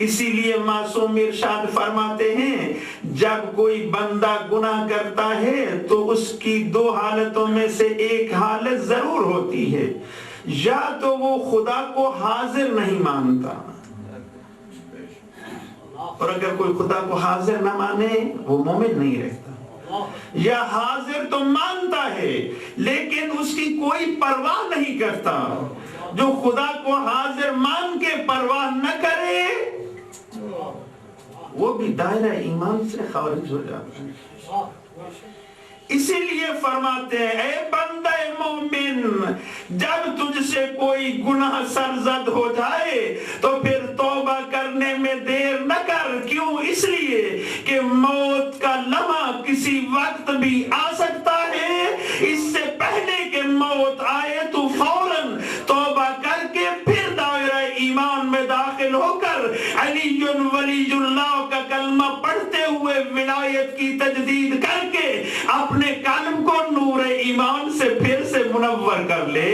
اسی لیے معصوم ارشاد فرماتے ہیں جب کوئی بندہ گناہ کرتا ہے تو اس کی دو حالتوں میں سے ایک حالت ضرور ہوتی ہے، یا تو وہ خدا کو حاضر نہیں مانتا، اور اگر کوئی خدا کو حاضر نہ مانے وہ مومن نہیں رہتا، یا حاضر تو مانتا ہے لیکن اس کی کوئی پرواہ نہیں کرتا۔ جو خدا کو حاضر مان کے پرواہ نہ کرے وہ بھی دائرہ ایمان سے خارج ہو جاتا ہے۔ اسی لیے فرماتے ہیں اے بندہ مومن، جب تجھ سے کوئی گناہ سرزد ہو جائے تو پھر توبہ کرنے میں دیر نہ کر۔ کیوں؟ اس لیے کہ موت کا لمحہ کسی وقت بھی آ سکتا ہے۔ اس سے پہلے کہ موت آئے تو فوراً توبہ کر کے پھر دائرہ ایمان میں داخل ہو کر علی ولی اللہ کا کلمہ پڑھتے ہوئے ولایت کی تجدید کر کے اپنے قلب کو نور ایمان سے پھر سے منور کر لے۔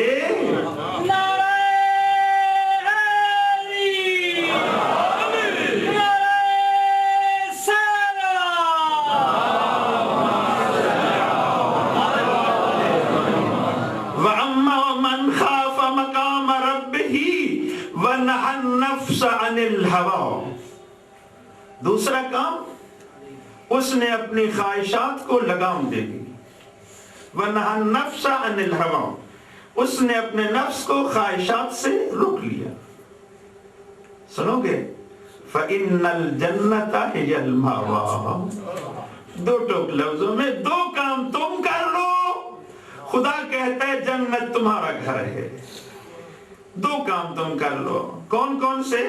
وَأَمَّا مَنْ خَافَ مَقَامَ رَبِّهِ وَنَهَى النَّفْسَ عَنِ الْهَوَىٰ، دوسرا کام اس نے اپنی خواہشات کو لگام دے دی۔ وَنَهَى النَّفْسَ عَنِ الْهَوَىٰ، اس نے اپنے نفس کو خواہشات سے روک لیا۔ سنو گے فَإِنَّ الْجَنَّةَ هِيَ الْمَأْوَىٰ، دو ٹوک لفظوں میں دو کام تم کر لو، خدا کہتا ہے جنت تمہارا گھر ہے۔ دو کام تم کر لو. کون کون سے؟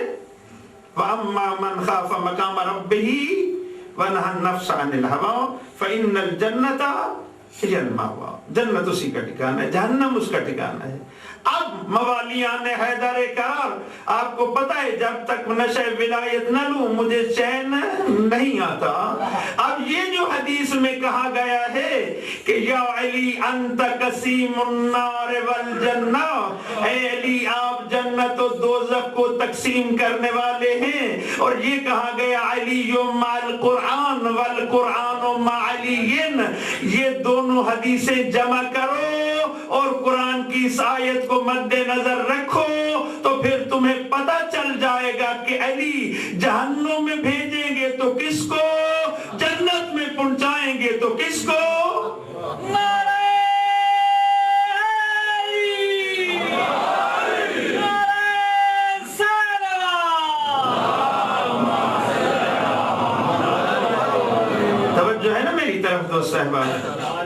وَأَمَّا مَنْ خَافَ مَقَامَ رَبِّهِ وَنَهَى النَّفْسَ عَنِ الْهَوَىٰ فَإِنَّ الْجَنَّةَ هِيَ الْمَأْوَىٰ. جنت اسی کا ٹھکانہ ہے، جہنم اس کا ٹھکانہ ہے. اب موالیان حیدر کرار، آپ کو پتا ہے جب تک نشہ ولایت نہ لوں مجھے چین نہیں آتا. اب یہ جو حدیث میں کہا گیا ہے کہ یا علی انت قسیم النار والجنہ، اے علی آپ جنت و دوزخ کو تقسیم کرنے والے ہیں. اور یہ کہا گیا علی مع القرآن والقرآن مع علی، یہ دونوں حدیثیں جمع کرو اور قرآن کی اس آیت کو مد نظر رکھو تو پھر تمہیں پتہ چل جائے گا کہ علی جہنم میں بھیجیں گے تو کس کو، جنت میں پہنچائیں گے تو کس کو. توجہ ہے نا میری طرف دوست صاحبان،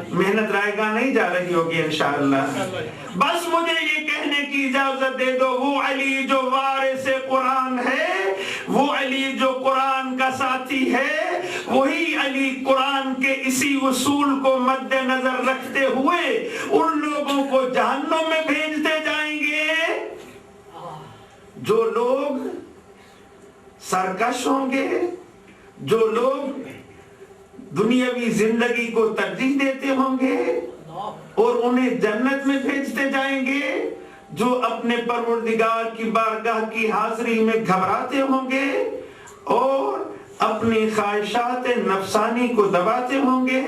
محنت رائے گاہ نہیں جا رہی ہوگی انشاءاللہ. بس مجھے یہ کہنے کی اجازت دے دو، وہ علی جو وارث قرآن ہے، وہ علی جو قرآن کا ساتھی ہے، وہی علی قرآن کے اسی اصول کو مد نظر رکھتے ہوئے ان لوگوں کو جہنم میں بھیجتے جائیں گے جو لوگ سرکش ہوں گے، جو لوگ دنیاوی زندگی کو ترجیح دیتے ہوں گے، اور انہیں جنت میں بھیجتے جائیں گے جو اپنے پروردگار کی بارگاہ کی حاضری میں گھبراتے ہوں گے اور اپنی خواہشات نفسانی کو دباتے ہوں گے،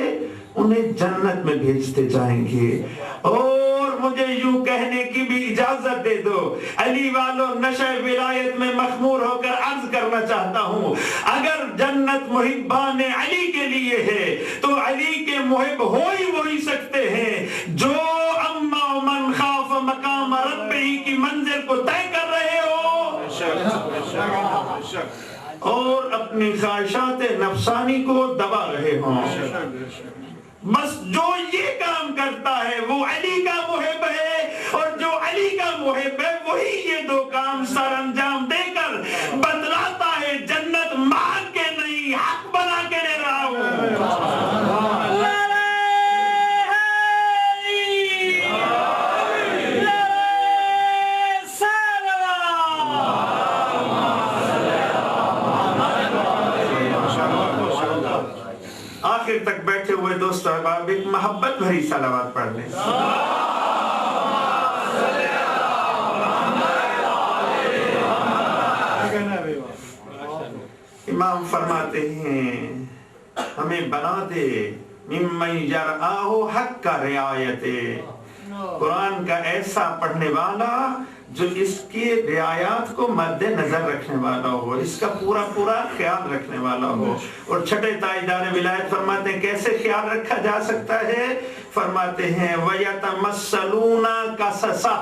انہیں جنت میں بھیجتے جائیں گے. اور مجھے یوں کہنے کی بھی اجازت دے دو، علی والوں نشہ ولایت میں مخمور ہو کر عرض کرنا چاہتا ہوں، اگر جنت محبان علی کے لیے ہے تو علی کے محب ہو ہی وہی سکتے ہیں جو اما من خاف مقام ربی کی منزل کو طے کر رہے ہو اور اپنی خواہشات نفسانی کو دبا رہے ہوں. بس جو یہ کام کرتا ہے وہ علی کا محب ہے، اور جو علی کا محب ہے وہی یہ دو کام سر انجام دے کر بتلاتا ہے جنت مانگ کے نہیں حق بنا کے لے رہا ہوں. آخر تک بیٹھے ہوئے دوست احباب ایک محبت بھری صلوات پڑھ لیں. امام فرماتے ہیں ہمیں بنا دے ممن یرآہ حق کا رعایت، قرآن کا ایسا پڑھنے والا جو اس کی رعایات کو مد نظر رکھنے والا ہو، اس کا پورا پورا خیال رکھنے والا ہو. اور چھٹے تاجدار ولایت فرماتے ہیں کیسے خیال رکھا جا سکتا ہے؟ فرماتے ہیں وَيَتَمَثَّلُونَ قَصَصًا،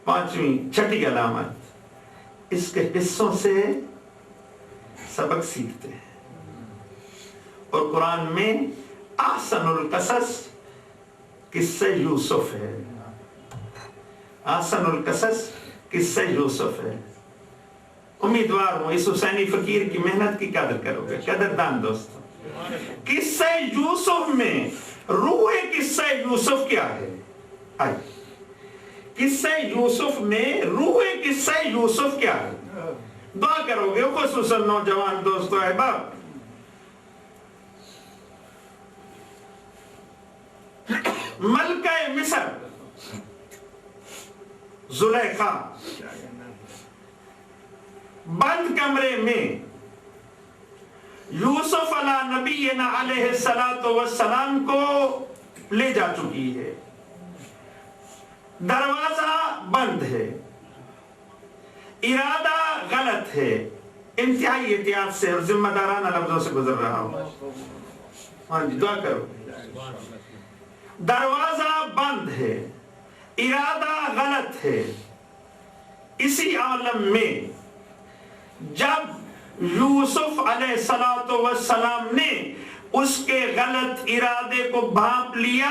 پانچویں چھٹی علامت، اس کے قصوں سے سبق سیکھتے ہیں. اور قرآن میں احسن القصص قصہ یوسف ہے، احسن القصص قصہ یوسف ہے. امیدوار ہوں اس حسینی فقیر کی محنت کی قدر کرو گے قدردان دوستو. قصہ یوسف میں روح قصہ یوسف کیا ہے؟ قصہ یوسف میں روح قصہ یوسف کیا ہے؟ دعا کرو گے خصوصاً نوجوان دوستو احباب. ملکہ مصر زلیخا بند کمرے میں یوسف علیہ نبینا علیہ السلام کو لے جا چکی ہے. دروازہ بند ہے، ارادہ غلط ہے. انتہائی احتیاط سے اور ذمہ دارانہ لفظوں سے گزر رہا ہوں. ہاں جی دعا کرو. دروازہ بند ہے، ارادہ غلط ہے. اسی عالم میں جب یوسف علیہ السلام نے اس کے غلط ارادے کو بھانپ لیا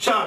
4